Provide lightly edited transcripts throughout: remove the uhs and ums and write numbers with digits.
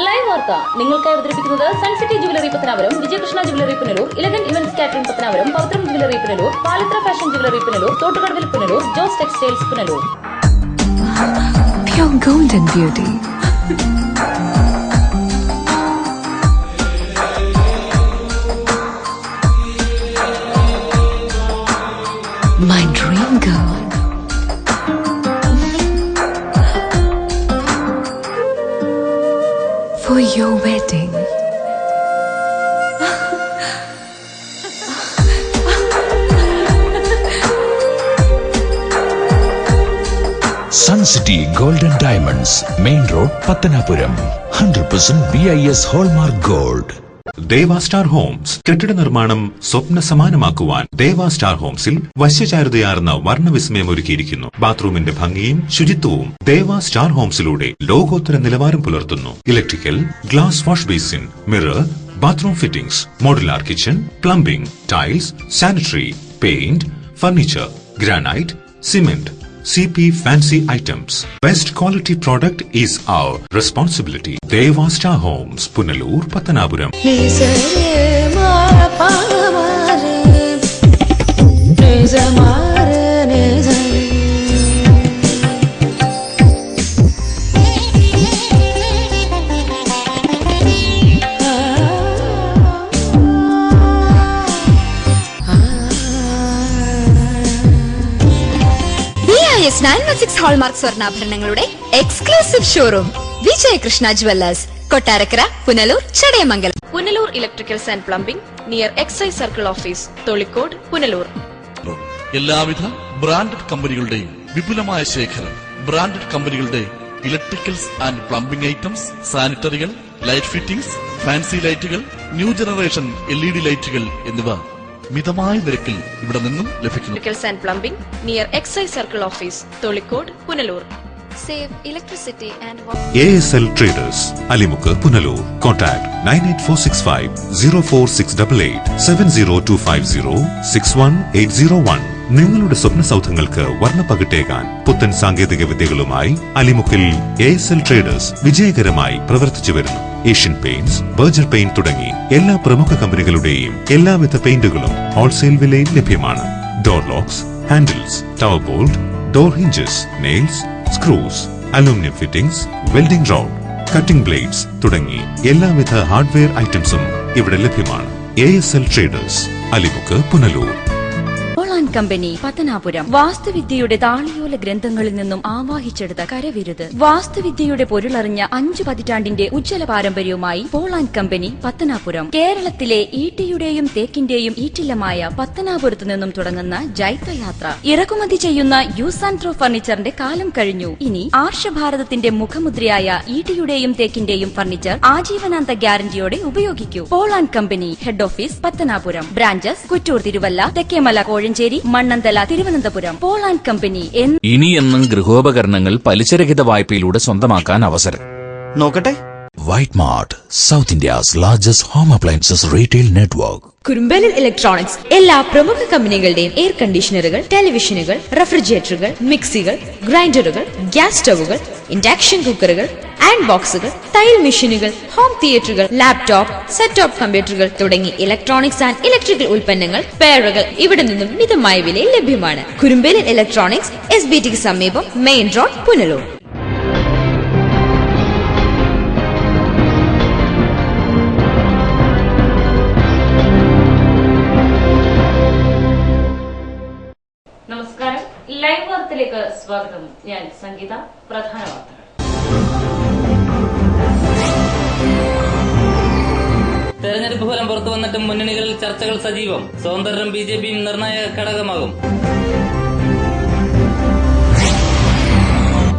Live വാർത്ത നിങ്ങൾക്കായി അവതരിപ്പിക്കുന്നത് Suncity jewellery Pathanapuram, Vijayakrishna jewellery Punalur, elegant events catering Pathanapuram, Pavithram jewellery Punalur, Palithra fashion jewellery Punalur, തോട്ടുകടവിൽ Punalur, Jose textiles Punalur. Pure golden beauty. My dream girl. For your wedding. Sun City Golden Diamonds, Main Road, Pattanapuram. 100% BIS Hallmark Gold. Deva star Holmes കെട്ടിട നിർമ്മാണം സ്വപ്ന സമാനമാക്കുവാൻ ദേവ star ഹോംസിൽ വശ്യചാരുതയാർന്ന വർണ്ണവിസ്മയം ഒരുക്കിയിരിക്കുന്നു. ബാത്റൂമിന്റെ ഭംഗിയും ശുചിത്വവും ദേവ star ഹോംസിലൂടെ ലോകോത്തര നിലവാരം പുലർത്തുന്നു. Electrical, glass wash basin, mirror, bathroom fittings, modular kitchen, plumbing, tiles, sanitary, paint, furniture, granite, cement, CP fancy items. Best quality product is our responsibility. Deva Star Homes, Punalur, Pattanapuram. BIS 916 hallmark സ്വർണ്ണാഭരണങ്ങളുടെ exclusive showroom Vijayakrishna jewellers, Kottarakkara, Punalur, Chadayamangalam. Punalur electricals and plumbing near excise circle office, Tholicode, Punalur. എല്ലാവിധ branded കമ്പനികളുടെയും വിപുലമായ ശേഖരം. Branded കമ്പനികളുടെ electricals and plumbing items, സാനിറ്ററികൾ, light fittings, fancy ലൈറ്റുകൾ, new generation LED ലൈറ്റുകൾ എന്നിവ മിതമായ നിരക്കിൽ ഇവിടെ നിന്നും ലഭിക്കുന്നു. Electricals and plumbing near excise circle office, Tholicode, Punalur. Save electricity and ASL Traders, Alimukke, Punalur. Contact 98465 04688 70250 61801. നിങ്ങളുടെ സ്വപ്ന സൗധങ്ങൾക്ക് വർണ്ണപ്പകിട്ടേകാൻ പുത്തൻ സാങ്കേതിക വിദ്യകളുമായി അലിമുക്കിൽ ASL Traders വിജയകരമായി പ്രവർത്തിച്ചു വരുന്നു. ഏഷ്യൻ പെയിന്റ്സ്, ബർജർ പെയിന്റ് തുടങ്ങി എല്ലാ പ്രമുഖ കമ്പനികളുടെയും എല്ലാവിധ പെയിന്റുകളും ഹോൾസെയിൽ വിലയിൽ ലഭ്യമാണ്. Door locks, handles, tower bolt, door hinges, nails, screws, aluminium fittings, welding road, cutting blades തുടങ്ങി എല്ലാവിധ ഹാർഡ്വെയർ ഐറ്റംസും ഇവിടെ ലഭ്യമാണ്. ASL Traders, Alimukku, Punalur. Company, Pathanapuram. വാസ്തുവിദ്യയുടെ താളിയോല ഗ്രന്ഥങ്ങളിൽ നിന്നും ആവാഹിച്ചെടുത്ത കരവിരുത്. വാസ്തുവിദ്യയുടെ പൊരുളറിഞ്ഞ 5 പതിറ്റാണ്ടിന്റെ ഉജ്ജ്വല പാരമ്പര്യവുമായി പോൾ ആൻഡ് കമ്പനി, പത്തനാപുരം. കേരളത്തിലെ ഈട്ടിയുടെയും തേക്കിന്റെയും ഈറ്റില്ലമായ പത്തനാപുരത്ത് നിന്നും തുടങ്ങുന്ന ജൈത്രയാത്ര. ഇറക്കുമതി ചെയ്യുന്ന യൂസ് ആൻഡ് ത്രോ ഫർണിച്ചറിന്റെ കാലം കഴിഞ്ഞു. ഇനി ആർഷഭാരതത്തിന്റെ മുഖമുദ്രയായ ഈട്ടിയുടെയും തേക്കിന്റെയും ഫർണിച്ചർ ആജീവനാന്ത ഗ്യാരണ്ടിയോടെ ഉപയോഗിക്കൂ. Paul and company, head office, Pathanapuram. Branches Kuttoor, Thiruvalla, Thekkemala, Kozhencherry, Mannanthala, Thiruvananthapuram. Paul and company. ഇനിയെന്നും ഗൃഹോപകരണങ്ങൾ പലിശരഹിത വായ്പയിലൂടെ സ്വന്തമാക്കാൻ അവസരം. നോക്കട്ടെ. White Mart, south India's largest home appliances retail network. കുറുമ്പലിൽ ഇലക്ട്രോണിക്സ് എല്ലാ പ്രമുഖ കമ്പനികളുടെയും എയർ കണ്ടീഷണറുകൾ, ടെലിവിഷനുകൾ, റെഫ്രിജറേറ്ററുകൾ, മിക്സികൾ, ഗ്രൈൻഡറുകൾ, ഗ്യാസ് സ്റ്റവുകൾ, ഇൻഡക്ഷൻ കുക്കറുകൾ, ആൻഡ് ബോക്സുകൾ, തയ്യൽ മെഷീനുകൾ, ഹോം തിയേറ്ററുകൾ, ലാപ്ടോപ്പ്, സെറ്റ് ടോപ്പ് കമ്പ്യൂട്ടറുകൾ തുടങ്ങി ഇലക്ട്രോണിക്സ് ആൻഡ് ഇലക്ട്രിക്കൽ ഉൽപ്പന്നങ്ങൾ, പെയറുകൾ ഇവിടെ നിന്നും മിതമായ വിലയിൽ ലഭ്യമാണ്. കുറുമ്പലിൽ ഇലക്ട്രോണിക്സ്, SBTക്ക് സമീപം, മെയിൻ റോഡ്, പുനലൂർ. നമസ്കാരം, ലൈവ് വാർത്തയിലേക്ക് സ്വാഗതം. ഞാൻ സംഗീത. പ്രധാന വാർത്തകൾ. തെരഞ്ഞെടുപ്പ് ഫലം പുറത്തു വന്നിട്ടും മുന്നണികളിൽ ചർച്ചകൾ സജീവം. സ്വതന്ത്രരും BJPയും നിർണായക ഘടകമാകും.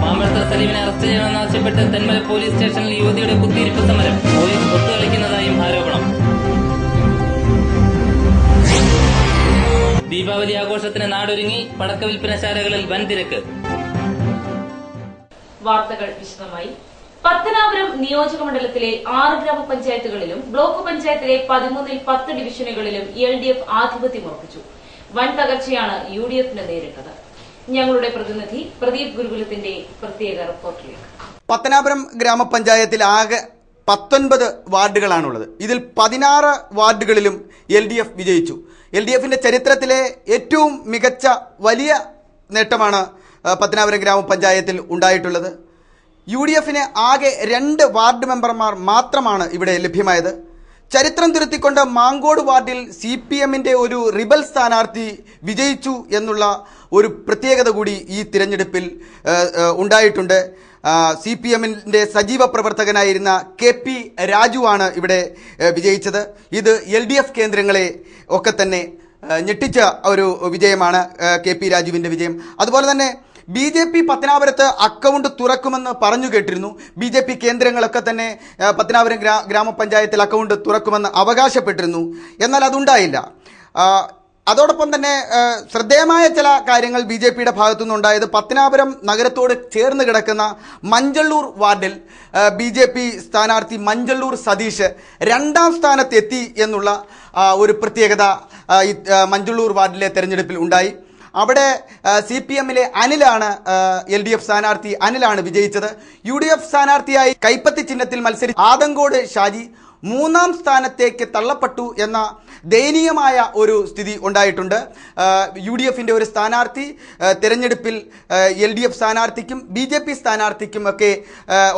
മാമ്പഴത്തറ സലീമിനെ അറസ്റ്റ് ചെയ്യണമെന്നാവശ്യപ്പെട്ട് തെന്മല പോലീസ് സ്റ്റേഷനിൽ യുവതിയുടെ കുത്തിയിരിപ്പ് സമരം. പോലീസ് ഒത്തുകളിക്കുന്നതായും ആരോപണം. ദീപാവലി ആഘോഷത്തിന് നാടൊരുങ്ങി. പടക്ക വിൽപ്പനശാലകളിൽ വൻ തിരക്ക്. വാർത്തകൾ വിശദമായി. പത്തനാപുരം നിയോജക മണ്ഡലത്തിലെ 6 ഗ്രാമപഞ്ചായത്തുകളിലും ബ്ലോക്ക് പഞ്ചായത്തിലെ 13ൽ 10 ഡിവിഷനുകളിലും LDF ആധിപത്യം ഉറപ്പിച്ചു. വൻ തകർച്ചയാണ് UDFന് നേരിട്ടത്. ഞങ്ങളുടെ പ്രതിനിധി പ്രദീപ് ഗുരുകുലത്തിന്റെ പ്രത്യേക റിപ്പോർട്ടിലേക്ക്. പത്തനാപുരം ഗ്രാമപഞ്ചായത്തിൽ ആകെ 19 വാർഡുകളാണുള്ളത്. ഇതിൽ 16 വാർഡുകളിലും LDF വിജയിച്ചു. LDFിൻ്റെ ചരിത്രത്തിലെ ഏറ്റവും മികച്ച വലിയ നേട്ടമാണ് പത്തനാപുരം ഗ്രാമപഞ്ചായത്തിൽ ഉണ്ടായിട്ടുള്ളത്. UDFന് ആകെ 2 വാർഡ് മെമ്പർമാർ മാത്രമാണ് ഇവിടെ ലഭ്യമായത്. ചരിത്രം തിരുത്തിക്കൊണ്ട് മാങ്കോട് വാർഡിൽ CPMൻ്റെ ഒരു റിബൽ സ്ഥാനാർത്ഥി വിജയിച്ചു എന്നുള്ള ഒരു പ്രത്യേകത കൂടി ഈ തിരഞ്ഞെടുപ്പിൽ ഉണ്ടായിട്ടുണ്ട്. CPMൻ്റെ സജീവ പ്രവർത്തകനായിരുന്ന KP രാജുവാണ് ഇവിടെ വിജയിച്ചത്. ഇത് LDF കേന്ദ്രങ്ങളെ ഒക്കെ തന്നെ ഞെട്ടിച്ച ഒരു വിജയമാണ് KP രാജുവിൻ്റെ വിജയം. അതുപോലെ തന്നെ BJP പത്തനാപുരത്ത് അക്കൗണ്ട് തുറക്കുമെന്ന് പറഞ്ഞു കേട്ടിരുന്നു. BJP കേന്ദ്രങ്ങളൊക്കെ തന്നെ പത്തനാപുരം ഗ്രാമപഞ്ചായത്തിൽ അക്കൗണ്ട് തുറക്കുമെന്ന് അവകാശപ്പെട്ടിരുന്നു. എന്നാൽ അതുണ്ടായില്ല. അതോടൊപ്പം തന്നെ ശ്രദ്ധേയമായ ചില കാര്യങ്ങൾ BJPയുടെ ഭാഗത്തുനിന്നുണ്ടായത് പത്തനാപുരം നഗരത്തോട് ചേർന്ന് കിടക്കുന്ന മഞ്ചള്ളൂർ വാർഡിൽ BJP സ്ഥാനാർത്ഥി മഞ്ചള്ളൂർ സതീഷ് 2ാം സ്ഥാനത്തെത്തി എന്നുള്ള ഒരു പ്രത്യേകത ഈ മഞ്ചള്ളൂർ വാർഡിലെ തെരഞ്ഞെടുപ്പിൽ ഉണ്ടായി. അവിടെ CPMലെ അനിലാണ് LDF സ്ഥാനാർത്ഥി അനിലാണ് വിജയിച്ചത്. UDF സ്ഥാനാർത്ഥിയായി കൈപ്പത്തി ചിഹ്നത്തിൽ മത്സരിച്ച ആദങ്കോട് ഷാജി 3ാം സ്ഥാനത്തേക്ക് തള്ളപ്പെട്ടു എന്ന ദയനീയമായ ഒരു സ്ഥിതി ഉണ്ടായിട്ടുണ്ട്. UDFിൻ്റെ ഒരു സ്ഥാനാർത്ഥി തെരഞ്ഞെടുപ്പിൽ LDF സ്ഥാനാർത്ഥിക്കും BJP സ്ഥാനാർത്ഥിക്കും ഒക്കെ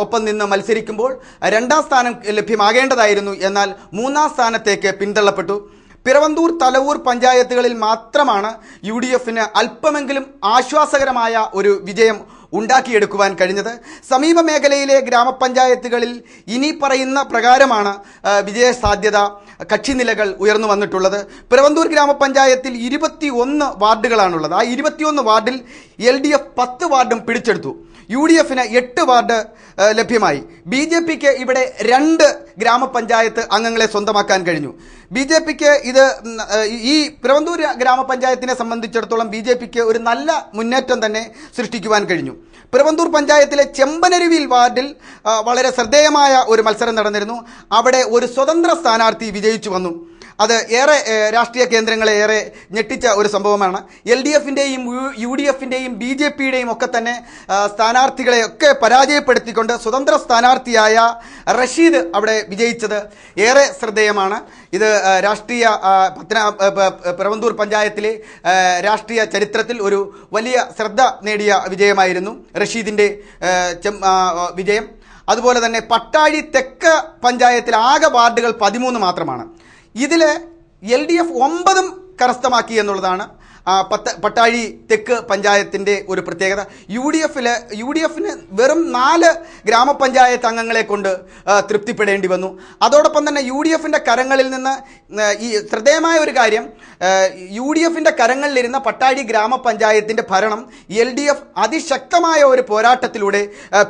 ഒപ്പം നിന്ന് മത്സരിക്കുമ്പോൾ 2ാം സ്ഥാനം ലഭ്യമാകേണ്ടതായിരുന്നു. എന്നാൽ 3ാം സ്ഥാനത്തേക്ക് പിന്തള്ളപ്പെട്ടു. പിറവന്തൂർ തലവൂർ പഞ്ചായത്തുകളിൽ മാത്രമാണ് UDFന് അല്പമെങ്കിലും ആശ്വാസകരമായ ഒരു വിജയം ഉണ്ടാക്കിയെടുക്കുവാൻ കഴിഞ്ഞത്. സമീപ മേഖലയിലെ ഗ്രാമപഞ്ചായത്തുകളിൽ ഇനി പറയുന്ന പ്രകാരമാണ് വിജയ സാധ്യത കക്ഷിനിലകൾ ഉയർന്നു വന്നിട്ടുള്ളത്. പിറവന്തൂർ ഗ്രാമപഞ്ചായത്തിൽ 21 വാർഡുകളാണുള്ളത്. ആ 21 വാർഡിൽ LDF 10 വാർഡും പിടിച്ചെടുത്തു. UDFന് 8 വാർഡ് ലഭ്യമായി. BJPക്ക് ഇവിടെ 2 ഗ്രാമപഞ്ചായത്ത് അംഗങ്ങളെ സ്വന്തമാക്കാൻ കഴിഞ്ഞു. BJPക്ക് ഇത് ഈ പിറവന്തൂർ ഗ്രാമപഞ്ചായത്തിനെ സംബന്ധിച്ചിടത്തോളം BJPക്ക് ഒരു നല്ല മുന്നേറ്റം തന്നെ സൃഷ്ടിക്കുവാൻ കഴിഞ്ഞു. പിറവന്തൂർ പഞ്ചായത്തിലെ ചെമ്പനരുവിൽ വാർഡിൽ വളരെ ശ്രദ്ധേയമായ ഒരു മത്സരം നടന്നിരുന്നു. അവിടെ ഒരു സ്വതന്ത്ര സ്ഥാനാർത്ഥി വിജയിച്ചു വന്നു. അത് ഏറെ രാഷ്ട്രീയ കേന്ദ്രങ്ങളെ ഏറെ ഞെട്ടിച്ച ഒരു സംഭവമാണ്. LDFിൻ്റെയും UDFിൻ്റെയും BJPയുടെയും ഒക്കെ തന്നെ സ്ഥാനാർത്ഥികളെയൊക്കെ പരാജയപ്പെടുത്തിക്കൊണ്ട് സ്വതന്ത്ര സ്ഥാനാർത്ഥിയായ റഷീദ് അവിടെ വിജയിച്ചത് ഏറെ ശ്രദ്ധേയമാണ്. ഇത് രാഷ്ട്രീയ പിറവന്തൂർ പഞ്ചായത്തിലെ രാഷ്ട്രീയ ചരിത്രത്തിൽ ഒരു വലിയ ശ്രദ്ധ നേടിയ വിജയമായിരുന്നു റഷീദിൻ്റെ വിജയം. അതുപോലെ തന്നെ പട്ടാഴി തെക്ക് പഞ്ചായത്തിൽ ആകെ വാർഡുകൾ 13 മാത്രമാണ്. ഇതിൽ LDF 9 കരസ്ഥമാക്കി എന്നുള്ളതാണ് പട്ടാഴി തെക്ക് പഞ്ചായത്തിൻ്റെ ഒരു പ്രത്യേകത. UDFന് വെറും 4 ഗ്രാമപഞ്ചായത്ത് അംഗങ്ങളെ കൊണ്ട് തൃപ്തിപ്പെടേണ്ടി വന്നു. അതോടൊപ്പം തന്നെ UDFിൻ്റെ കരങ്ങളിൽ നിന്ന് ഈ ശ്രദ്ധേയമായ ഒരു കാര്യം, UDFിൻ്റെ കരങ്ങളിലിരുന്ന പട്ടാഴി ഗ്രാമപഞ്ചായത്തിൻ്റെ ഭരണം LDF അതിശക്തമായ ഒരു പോരാട്ടത്തിലൂടെ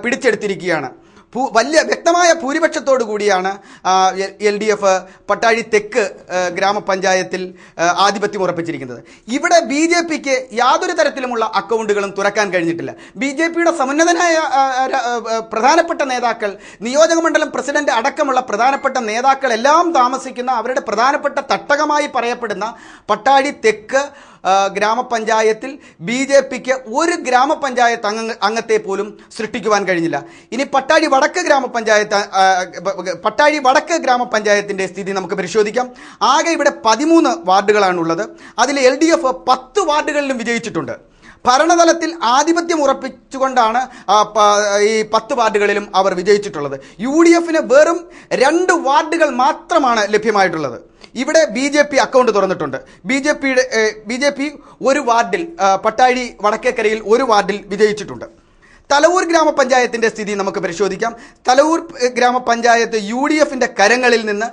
പിടിച്ചെടുത്തിരിക്കുകയാണ്. വലിയ വ്യക്തമായ ഭൂരിപക്ഷത്തോടു കൂടിയാണ് LDF പട്ടാഴി തെക്ക് ഗ്രാമപഞ്ചായത്തിൽ ആധിപത്യം ഉറപ്പിച്ചിരിക്കുന്നത്. ഇവിടെ BJPക്ക് യാതൊരു തരത്തിലുമുള്ള അക്കൗണ്ടുകളും തുറക്കാൻ കഴിഞ്ഞിട്ടില്ല. BJPയുടെ സമുന്നതനായ പ്രധാനപ്പെട്ട നേതാക്കൾ, നിയോജകമണ്ഡലം പ്രസിഡന്റ് അടക്കമുള്ള പ്രധാനപ്പെട്ട നേതാക്കളെല്ലാം താമസിക്കുന്ന അവരുടെ പ്രധാനപ്പെട്ട തട്ടകമായി പറയപ്പെടുന്ന പട്ടാഴി തെക്ക് ഗ്രാമപഞ്ചായത്തിൽ BJPക്ക് ഒരു ഗ്രാമപഞ്ചായത്ത് അംഗത്തെ പോലും സൃഷ്ടിക്കുവാൻ കഴിഞ്ഞില്ല. ഇനി പട്ടാഴി വടക്ക് ഗ്രാമപഞ്ചായത്തിൻ്റെ സ്ഥിതി നമുക്ക് പരിശോധിക്കാം. ആകെ ഇവിടെ 13 വാർഡുകളാണുള്ളത്. അതിൽ LDF 10 വാർഡുകളിലും വിജയിച്ചിട്ടുണ്ട്. ഭരണതലത്തിൽ ആധിപത്യം ഉറപ്പിച്ചുകൊണ്ടാണ് ഈ 10 വാർഡുകളിലും അവർ വിജയിച്ചിട്ടുള്ളത്. UDFന് വെറും 2 വാർഡുകൾ മാത്രമാണ് ലഭ്യമായിട്ടുള്ളത്. ഇവിടെ BJP അക്കൗണ്ട് തുറന്നിട്ടുണ്ട്. BJP ഒരു വാർഡിൽ പട്ടാഴി വടക്കേക്കരയിൽ ഒരു വാർഡിൽ വിജയിച്ചിട്ടുണ്ട്. തലവൂർ ഗ്രാമപഞ്ചായത്തിൻ്റെ സ്ഥിതി നമുക്ക് പരിശോധിക്കാം. തലവൂർ ഗ്രാമപഞ്ചായത്ത് UDFിൻ്റെ കരങ്ങളിൽ നിന്ന്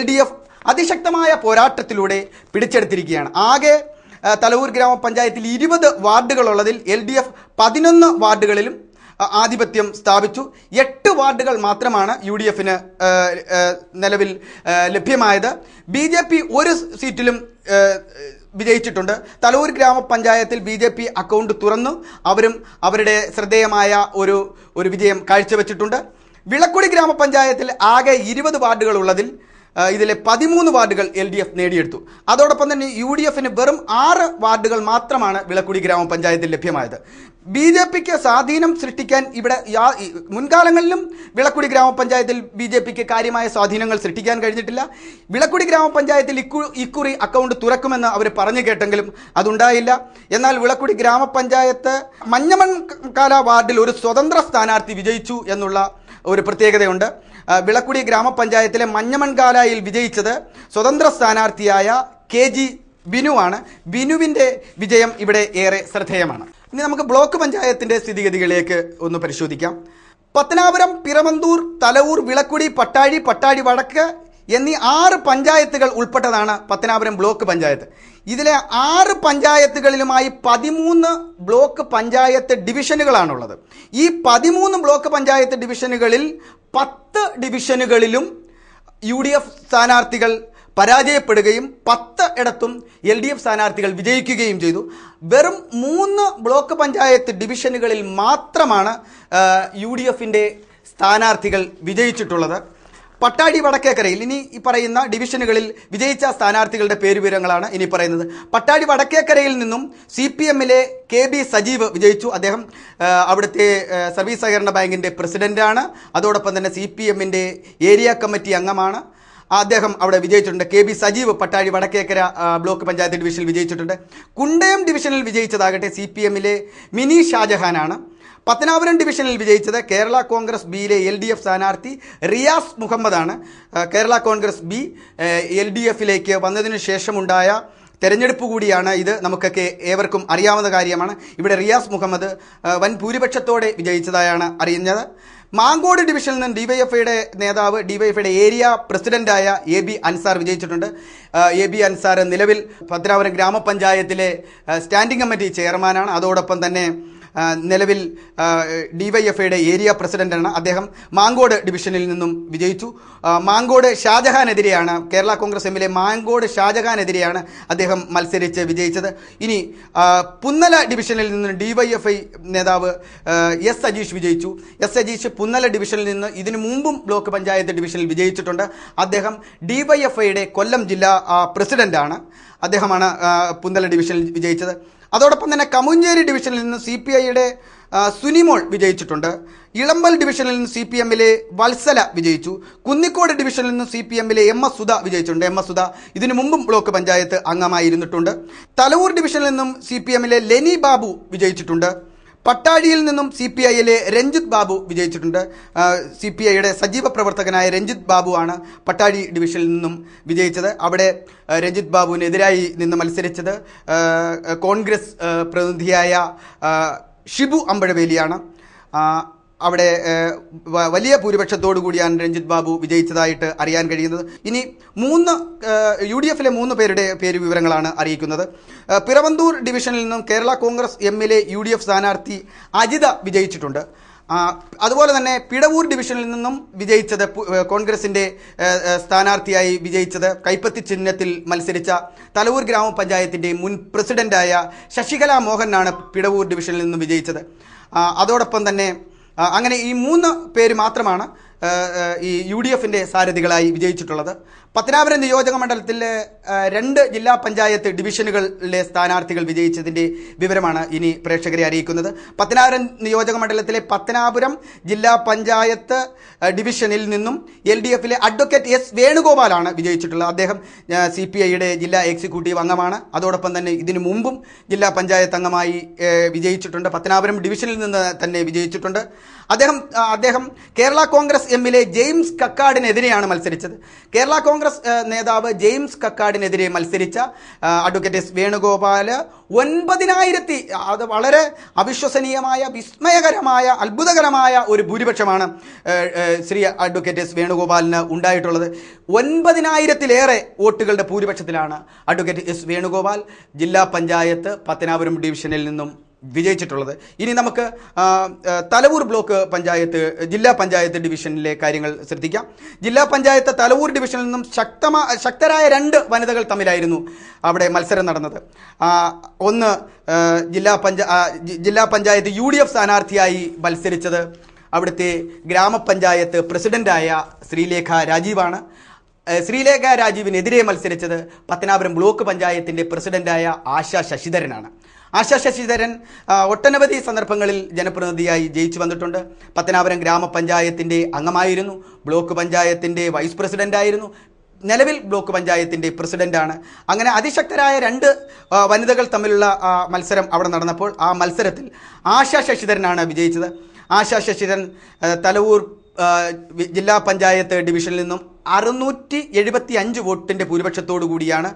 LDF അതിശക്തമായ പോരാട്ടത്തിലൂടെ പിടിച്ചെടുത്തിരിക്കുകയാണ്. ആകെ തലവൂർ ഗ്രാമപഞ്ചായത്തിൽ 20 വാർഡുകളുള്ളതിൽ LDF 11 വാർഡുകളിലും ആധിപത്യം സ്ഥാപിച്ചു. 8 വാർഡുകൾ മാത്രമാണ് UDFന് നിലവിൽ ലഭ്യമായത്. BJP ഒരു സീറ്റിലും വിജയിച്ചിട്ടുണ്ട്. തലവൂർ ഗ്രാമപഞ്ചായത്തിൽ BJP അക്കൗണ്ട് തുറന്നു അവരും അവരുടെ ശ്രദ്ധേയമായ ഒരു വിജയം കാഴ്ചവെച്ചിട്ടുണ്ട്. വിളക്കുടി ഗ്രാമപഞ്ചായത്തിൽ ആകെ 20 വാർഡുകൾ ഉള്ളതിൽ ഇതിലെ 13 വാർഡുകൾ LDF നേടിയെടുത്തു. അതോടൊപ്പം തന്നെ UDFന് വെറും 6 വാർഡുകൾ മാത്രമാണ് വിളക്കുടി ഗ്രാമപഞ്ചായത്തിൽ ലഭ്യമായത്. BJPക്ക് സ്വാധീനം സൃഷ്ടിക്കാൻ ഇവിടെ മുൻകാലങ്ങളിലും വിളക്കുടി ഗ്രാമപഞ്ചായത്തിൽ BJPക്ക് കാര്യമായ സ്വാധീനങ്ങൾ സൃഷ്ടിക്കാൻ കഴിഞ്ഞിട്ടില്ല. വിളക്കുടി ഗ്രാമപഞ്ചായത്തിൽ ഇക്കുറി അക്കൗണ്ട് തുറക്കുമെന്ന് അവർ പറഞ്ഞു കേട്ടെങ്കിലും അതുണ്ടായില്ല. എന്നാൽ വിളക്കുടി ഗ്രാമപഞ്ചായത്ത് മഞ്ഞമൺകാല വാർഡിൽ ഒരു സ്വതന്ത്ര സ്ഥാനാർത്ഥി വിജയിച്ചു എന്നുള്ള ഒരു പ്രത്യേകതയുണ്ട്. വിളക്കുടി ഗ്രാമപഞ്ചായത്തിലെ മഞ്ഞമൺകാലയിൽ വിജയിച്ചത് സ്വതന്ത്ര സ്ഥാനാർത്ഥിയായ KG ബിനുവാണ്. ബിനുവിൻ്റെ വിജയം ഇവിടെ ഏറെ ശ്രദ്ധേയമാണ്. ഇനി നമുക്ക് ബ്ലോക്ക് പഞ്ചായത്തിൻ്റെ സ്ഥിതിഗതികളിലേക്ക് ഒന്ന് പരിശോധിക്കാം. പത്തനാപുരം, പിറവന്തൂർ, തലവൂർ, വിളക്കുടി, പട്ടാഴി, പട്ടാഴി വടക്ക് എന്നീ 6 പഞ്ചായത്തുകൾ ഉൾപ്പെട്ടതാണ് പത്തനാപുരം ബ്ലോക്ക് പഞ്ചായത്ത്. ഇതിലെ 6 പഞ്ചായത്തുകളിലുമായി 13 ബ്ലോക്ക് പഞ്ചായത്ത് ഡിവിഷനുകളാണുള്ളത്. ഈ 13 ബ്ലോക്ക് പഞ്ചായത്ത് ഡിവിഷനുകളിൽ 10 ഡിവിഷനുകളിലും UDF സ്ഥാനാർത്ഥികൾ പരാജയപ്പെടുകയും 10 ഇടത്തും LDF സ്ഥാനാർത്ഥികൾ വിജയിക്കുകയും ചെയ്തു. വെറും 3 ബ്ലോക്ക് പഞ്ചായത്ത് ഡിവിഷനുകളിൽ മാത്രമാണ് UDFിൻ്റെ സ്ഥാനാർത്ഥികൾ വിജയിച്ചിട്ടുള്ളത്. പട്ടാഴി വടക്കേക്കരയിൽ ഇനി ഈ പറയുന്ന ഡിവിഷനുകളിൽ വിജയിച്ച സ്ഥാനാർത്ഥികളുടെ പേരുവിവരങ്ങളാണ് ഇനി പറയുന്നത്. പട്ടാഴി വടക്കേക്കരയിൽ നിന്നും CPMലെ KB സജീവ് വിജയിച്ചു. അദ്ദേഹം അവിടുത്തെ സർവീസ് സഹകരണ ബാങ്കിൻ്റെ പ്രസിഡൻ്റാണ്. അതോടൊപ്പം തന്നെ CPMൻ്റെ ഏരിയ കമ്മിറ്റി അംഗമാണ്. അദ്ദേഹം അവിടെ വിജയിച്ചിട്ടുണ്ട്. KB സജീവ് പട്ടാഴി വടക്കേക്കര ബ്ലോക്ക് പഞ്ചായത്ത് ഡിവിഷനിൽ വിജയിച്ചിട്ടുണ്ട്. കുണ്ടയം ഡിവിഷനിൽ വിജയിച്ചതാകട്ടെ CPMലെ മിനി ഷാജഹാനാണ്. പത്തനാപുരം ഡിവിഷനിൽ വിജയിച്ചത് കേരള കോൺഗ്രസ് ബിയിലെ LDF സ്ഥാനാർത്ഥി റിയാസ് മുഹമ്മദാണ്. കേരള കോൺഗ്രസ് ബി LDFിലേക്ക് വന്നതിനു ശേഷമുണ്ടായ തെരഞ്ഞെടുപ്പ് കൂടിയാണ് ഇത്. നമുക്കൊക്കെ ഏവർക്കും അറിയാവുന്ന കാര്യമാണ്. ഇവിടെ റിയാസ് മുഹമ്മദ് വൻ ഭൂരിപക്ഷത്തോടെ വിജയിച്ചതായാണ് അറിയുന്നത്. മാങ്കോട് ഡിവിഷനിൽ നിന്ന് DYFIയുടെ നേതാവ് DYFIയുടെ ഏരിയ പ്രസിഡന്റായ AB അൻസാർ വിജയിച്ചിട്ടുണ്ട്. AB അൻസാർ നിലവിൽ പത്തനാപുരം ഗ്രാമപഞ്ചായത്തിലെ സ്റ്റാൻഡിംഗ് കമ്മിറ്റി ചെയർമാനാണ്. അതോടൊപ്പം തന്നെ നിലവിൽ DYFIയുടെ ഏരിയ പ്രസിഡന്റാണ്. അദ്ദേഹം മാങ്കോട് ഡിവിഷനിൽ നിന്നും വിജയിച്ചു. മാങ്കോട് ഷാജഹാനെതിരെയാണ്, കേരള കോൺഗ്രസ് എമ്മിലെ മാങ്കോട് ഷാജഹാനെതിരെയാണ് അദ്ദേഹം മത്സരിച്ച് വിജയിച്ചത്. ഇനി പുന്നല ഡിവിഷനിൽ നിന്ന് DYFI നേതാവ് S അജീഷ് വിജയിച്ചു. S അജീഷ് പുന്നല ഡിവിഷനിൽ നിന്ന് ഇതിനു മുമ്പും ബ്ലോക്ക് പഞ്ചായത്ത് ഡിവിഷനിൽ വിജയിച്ചിട്ടുണ്ട്. അദ്ദേഹം DYFIയുടെ കൊല്ലം ജില്ലാ പ്രസിഡന്റാണ്. അദ്ദേഹമാണ് പുന്നല ഡിവിഷനിൽ വിജയിച്ചത്. അതോടൊപ്പം തന്നെ കമുഞ്ചേരി ഡിവിഷനിൽ നിന്ന് CPIയുടെ സുനിമോൾ വിജയിച്ചിട്ടുണ്ട്. ഇളമ്പൽ ഡിവിഷനിൽ നിന്ന് CPMലെ വത്സല വിജയിച്ചു. കുന്നിക്കോട് ഡിവിഷനിൽ നിന്ന് CPMലെ MS സുധ വിജയിച്ചിട്ടുണ്ട്. MS സുധ ഇതിനു മുമ്പും ബ്ലോക്ക് പഞ്ചായത്ത് അംഗമായിരുന്നിട്ടുണ്ട്. തലവൂർ ഡിവിഷനിൽ നിന്നും CPMലെ ലെനി ബാബു വിജയിച്ചിട്ടുണ്ട്. പട്ടാഴിയിൽ നിന്നും CPIയിലെ രഞ്ജിത്ത് ബാബു വിജയിച്ചിട്ടുണ്ട്. CPIയുടെ സജീവ പ്രവർത്തകനായ രഞ്ജിത്ത് ബാബുവാണ് പട്ടാഴി ഡിവിഷനിൽ നിന്നും വിജയിച്ചത്. അവിടെ രഞ്ജിത്ത് ബാബുവിനെതിരായി നിന്ന് മത്സരിച്ചത് കോൺഗ്രസ് പ്രതിനിധിയായ ഷിബു അമ്പഴവേലിയാണ്. അവിടെ വലിയ ഭൂരിപക്ഷത്തോടു കൂടിയാണ് രഞ്ജിത്ത് ബാബു വിജയിച്ചതായിട്ട് അറിയാൻ കഴിയുന്നത്. ഇനി UDFിലെ 3 പേരുടെ പേര് വിവരങ്ങളാണ് അറിയിക്കുന്നത്. പിറവന്തൂർ ഡിവിഷനിൽ നിന്നും കേരള കോൺഗ്രസ് എമ്മിലെ UDF സ്ഥാനാർത്ഥി അജിത വിജയിച്ചിട്ടുണ്ട്. അതുപോലെ തന്നെ പിടവൂർ ഡിവിഷനിൽ നിന്നും വിജയിച്ചത് കോൺഗ്രസിൻ്റെ സ്ഥാനാർത്ഥിയായി വിജയിച്ചത് കൈപ്പത്തി ചിഹ്നത്തിൽ മത്സരിച്ച തലവൂർ ഗ്രാമപഞ്ചായത്തിൻ്റെ മുൻ പ്രസിഡന്റായ ശശികല മോഹനാണ് പിടവൂർ ഡിവിഷനിൽ നിന്നും വിജയിച്ചത്. അതോടൊപ്പം തന്നെ അങ്ങനെ ഈ 3 പേര് മാത്രമാണ് ഈ UDFിൻ്റെ സാരഥികളായി വിജയിച്ചിട്ടുള്ളത്. പത്തനാപുരം നിയോജക മണ്ഡലത്തിലെ 2 ജില്ലാ പഞ്ചായത്ത് ഡിവിഷനുകളിലെ സ്ഥാനാർത്ഥികൾ വിജയിച്ചതിൻ്റെ വിവരമാണ് ഇനി പ്രേക്ഷകരെ അറിയിക്കുന്നത്. പത്തനാപുരം നിയോജക മണ്ഡലത്തിലെ പത്തനാപുരം ജില്ലാ പഞ്ചായത്ത് ഡിവിഷനിൽ നിന്നും LDFിലെ അഡ്വക്കേറ്റ് S വേണുഗോപാലാണ് വിജയിച്ചിട്ടുള്ളത്. അദ്ദേഹം CPIയുടെ ജില്ലാ എക്സിക്യൂട്ടീവ് അംഗമാണ്. അതോടൊപ്പം തന്നെ ഇതിനു മുമ്പും ജില്ലാ പഞ്ചായത്ത് അംഗമായി വിജയിച്ചിട്ടുണ്ട്. പത്തനാപുരം ഡിവിഷനിൽ നിന്ന് തന്നെ വിജയിച്ചിട്ടുണ്ട്. അദ്ദേഹം കേരള കോൺഗ്രസ് എമ്മിലെ ജെയിംസ് കക്കാടിനെതിരെയാണ് മത്സരിച്ചത്. കേരള കോൺഗ്രസ് നേതാവ് ജെയിംസ് കക്കാടിനെതിരെ മത്സരിച്ച അഡ്വക്കേറ്റ് S വേണുഗോപാൽ 9,000 അത് വളരെ അവിശ്വസനീയമായ, വിസ്മയകരമായ, അത്ഭുതകരമായ ഒരു ഭൂരിപക്ഷമാണ് ശ്രീ അഡ്വക്കേറ്റ് S വേണുഗോപാലിന് ഉണ്ടായിട്ടുള്ളത്. 9,000-ലേറെ വോട്ടുകളുടെ ഭൂരിപക്ഷത്തിലാണ് അഡ്വക്കേറ്റ് S വേണുഗോപാൽ ജില്ലാ പഞ്ചായത്ത് പത്തനാപുരം ഡിവിഷനിൽ നിന്നും വിജയിച്ചിട്ടുള്ളത്. ഇനി നമുക്ക് തലവൂർ ബ്ലോക്ക് പഞ്ചായത്ത് ജില്ലാ പഞ്ചായത്ത് ഡിവിഷനിലെ കാര്യങ്ങൾ ശ്രദ്ധിക്കാം. ജില്ലാ പഞ്ചായത്ത് തലവൂർ ഡിവിഷനിൽ നിന്നും ശക്തരായ 2 വനിതകൾ തമ്മിലായിരുന്നു അവിടെ മത്സരം നടന്നത്. ഒന്ന് ജില്ലാ പഞ്ചായത്ത് UDF സ്ഥാനാർത്ഥിയായി മത്സരിച്ചത് അവിടുത്തെ ഗ്രാമപഞ്ചായത്ത് പ്രസിഡന്റായ ശ്രീലേഖ രാജീവാണ്. ശ്രീലേഖ രാജീവിനെതിരെ മത്സരിച്ചത് പത്തനാപുരം ബ്ലോക്ക് പഞ്ചായത്തിൻ്റെ പ്രസിഡന്റായ ആശ ശശിധരനാണ്. ആശാ ശശിധരൻ ഒട്ടനവധി സന്ദർഭങ്ങളിൽ ജനപ്രതിനിധിയായി ജയിച്ചു വന്നിട്ടുണ്ട്. പത്തനാപുരം ഗ്രാമപഞ്ചായത്തിൻ്റെ അംഗമായിരുന്നു, ബ്ലോക്ക് പഞ്ചായത്തിൻ്റെ വൈസ് പ്രസിഡൻ്റായിരുന്നു, നിലവിൽ ബ്ലോക്ക് പഞ്ചായത്തിൻ്റെ പ്രസിഡൻ്റാണ്. അങ്ങനെ അതിശക്തരായ 2 വനിതകൾ തമ്മിലുള്ള മത്സരം അവിടെ നടന്നപ്പോൾ ആ മത്സരത്തിൽ ആശാ ശശിധരനാണ് വിജയിച്ചത്. ആശാ ശശിധരൻ തലവൂർ ജില്ലാ പഞ്ചായത്ത് ഡിവിഷനിൽ നിന്നും 675 വോട്ടിൻ്റെ ഭൂരിപക്ഷത്തോടു കൂടിയാണ്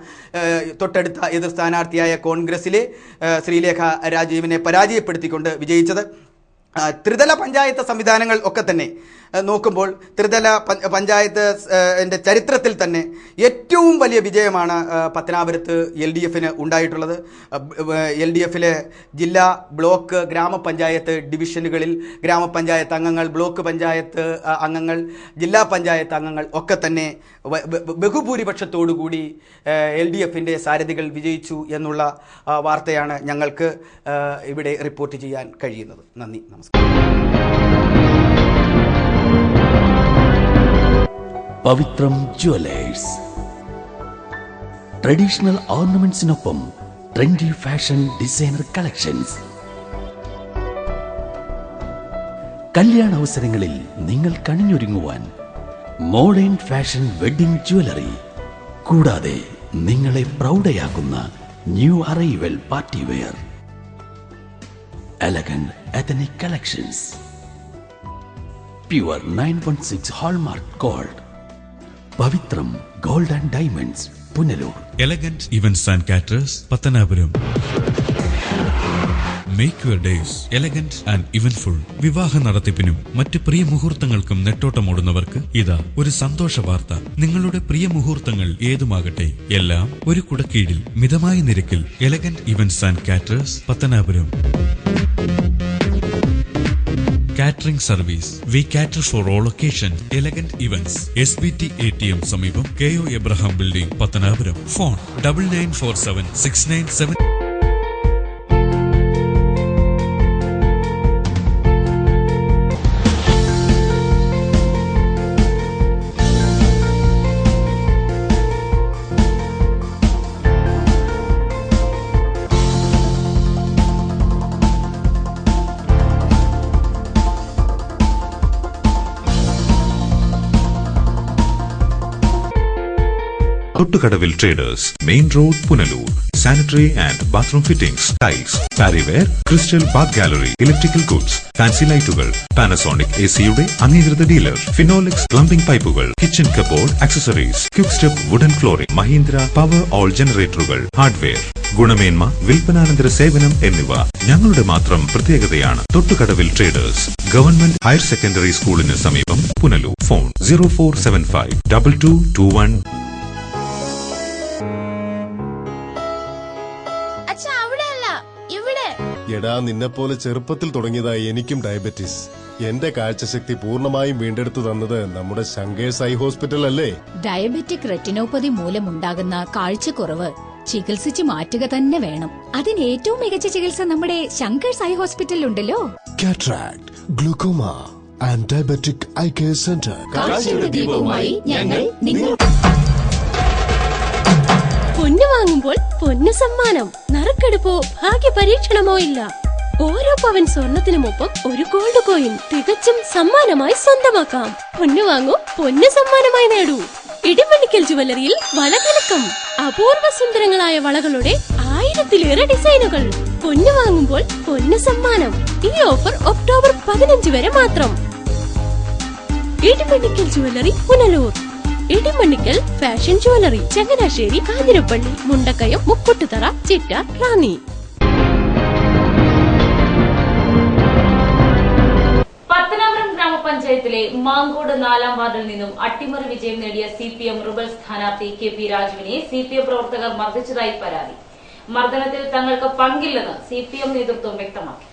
തൊട്ടടുത്ത എതിർ സ്ഥാനാർത്ഥിയായ കോൺഗ്രസിലെ ശ്രീലേഖ രാജീവിനെ പരാജയപ്പെടുത്തിക്കൊണ്ട് വിജയിച്ചത്. ത്രിതല പഞ്ചായത്ത് സംവിധാനങ്ങൾ ഒക്കെ തന്നെ നോക്കുമ്പോൾ ത്രിതല പഞ്ചായത്ത് ചരിത്രത്തിൽ തന്നെ ഏറ്റവും വലിയ വിജയമാണ് പത്തനാപുരത്ത് LDFന് ഉണ്ടായിട്ടുള്ളത്. LDFിലെ ജില്ലാ, ബ്ലോക്ക്, ഗ്രാമപഞ്ചായത്ത് ഡിവിഷനുകളിൽ ഗ്രാമപഞ്ചായത്ത് അംഗങ്ങൾ, ബ്ലോക്ക് പഞ്ചായത്ത് അംഗങ്ങൾ, ജില്ലാ പഞ്ചായത്ത് അംഗങ്ങൾ ഒക്കെ തന്നെ ബഹുഭൂരിപക്ഷത്തോടുകൂടി LDFിൻ്റെ സാരഥികൾ വിജയിച്ചു എന്നുള്ള വാർത്തയാണ് ഞങ്ങൾക്ക് ഇവിടെ റിപ്പോർട്ട് ചെയ്യാൻ കഴിയുന്നത്. നന്ദി, നമസ്കാരം. പവിത്രം ജുവലേഴ്സ് ട്രഡീഷണൽ ഓർണമെന്റ്സിനൊപ്പം ട്രെൻഡി ഫാഷൻ ഡിസൈനർ കളക്ഷൻസ്. കല്യാണ അവസരങ്ങളിൽ നിങ്ങൾ കണിഞ്ഞൊരുങ്ങുവാൻ മോഡേൺ ഫാഷൻ വെഡിംഗ് ജ്വല്ലറി, കൂടാതെ നിങ്ങളെ പ്രൗഢയാക്കുന്ന new arrival party wear, elegant ethnic collections, pure 916 hallmark gold. Pavithram gold and diamonds, Punalur. Elegant events and caterers, Pathanapuram. Make your days elegant and eventful. വിവാഹ നടത്തിപ്പിനും മറ്റ് പ്രിയ മുഹൂർത്തങ്ങൾക്കും നെട്ടോട്ടമോടുന്നവർക്ക് ഇതാ ഒരു സന്തോഷ വാർത്ത. നിങ്ങളുടെ പ്രിയ മുഹൂർത്തങ്ങൾ ഏതുമാകട്ടെ, എല്ലാം ഒരു കുടക്കീഴിൽ മിതമായ നിരക്കിൽ. Elegant events and caterers, Pathanapuram. Catering service. We cater for all occasions. Elegant events. SBT ATM സമീപം, KO Abraham Building, Pathanapuram. Phone 9947 697. തൊട്ടുകടവിൽ traders, main road, Punalur. Sanitary and bathroom fittings, tiles, Parryware, crystal bath gallery, electrical goods, fancy ലൈറ്റുകൾ, Panasonic AC-യുടെ അംഗീകൃത dealer, Finolex plumbing പൈപ്പുകൾ, kitchen cupboard accessories, quick step wooden flooring, Mahindra power all ജനറേറ്ററുകൾ, hardware, ഗുണമേന്മ, വിൽപ്പനാനന്തര സേവനം എന്നിവ ഞങ്ങളുടെ മാത്രം പ്രത്യേകതയാണ്. തൊട്ടുകടവിൽ ട്രേഡേഴ്സ്, ഗവൺമെന്റ് ഹയർ സെക്കൻഡറി സ്കൂളിന് സമീപം, പുനലൂർ. ഫോൺ 0475 2221. എടാ, നിന്നെപ്പോലെ ചെറുപ്പത്തിൽ തുടങ്ങിയതായി എനിക്കും ഡയബറ്റീസ്. എന്റെ കാഴ്ചശക്തി പൂർണ്ണമായും വീണ്ടെടുത്തു തന്നത് നമ്മുടെ ശങ്കേഴ്സ് ഐ ഹോസ്പിറ്റൽ അല്ലേ? ഡയബറ്റിക് റെറ്റിനോപ്പതി മൂലമുണ്ടാകുന്ന കാഴ്ചക്കുറവ് ചികിത്സിച്ച് മാറ്റുക തന്നെ വേണം. അതിന് ഏറ്റവും മികച്ച ചികിത്സ നമ്മുടെ ശങ്കേഴ്സ് ഐ ഹോസ്പിറ്റലിൽ ഉണ്ടല്ലോ. Cataract, glaucoma and diabetic eye care centre. കാഴ്ചയുടെ ദീപവുമായി ഞങ്ങൾ നിങ്ങൾ. പൊന്നു വാങ്ങുമ്പോൾ പൊന്നു സമ്മാനം. നറുക്കെടുപ്പോ ഭാഗ്യ പരീക്ഷണമോ ഇല്ല. ഓരോ പവൻ സ്വർണത്തിനുമൊപ്പം ഒരു ഗോൾഡ് കോയിൻ തികച്ചും സമ്മാനമായി സ്വന്തമാക്കാം. പൊന്നു വാങ്ങൂ, പൊന്നു സമ്മാനമായി നേടൂ. ഇടിമണിക്കൽ ജുവലറിയിൽ വളകലക്കം. അപൂർവ സുന്ദരങ്ങളായ വളകളുടെ 1000-ലേറെ ഡിസൈനുകൾ. പൊന്നു വാങ്ങുമ്പോൾ പൊന്നു സമ്മാനം. ഈ ഓഫർ ഒക്ടോബർ 15 വരെ മാത്രം. Idimannickal jewellery, Punalur. Idimannickal fashion jewellery, Changanassery, Kanjirappally, Mundakayam, Mukkoottuthara, Chitta, Ranni. Pathanapuram ഗ്രാമപഞ്ചായത്തിലെ മാങ്കോട് 4-ാം വാർഡിൽ നിന്നും അട്ടിമറി വിജയം നേടിയ CPM റിബൽ സ്ഥാനാർത്ഥി KP രാജുവിനെ CPM പ്രവർത്തകർ മർദ്ദിച്ചതായി പരാതി. മർദ്ദനത്തിൽ തങ്ങൾക്ക് പങ്കില്ലെന്ന് CPM നേതൃത്വം വ്യക്തമാക്കി.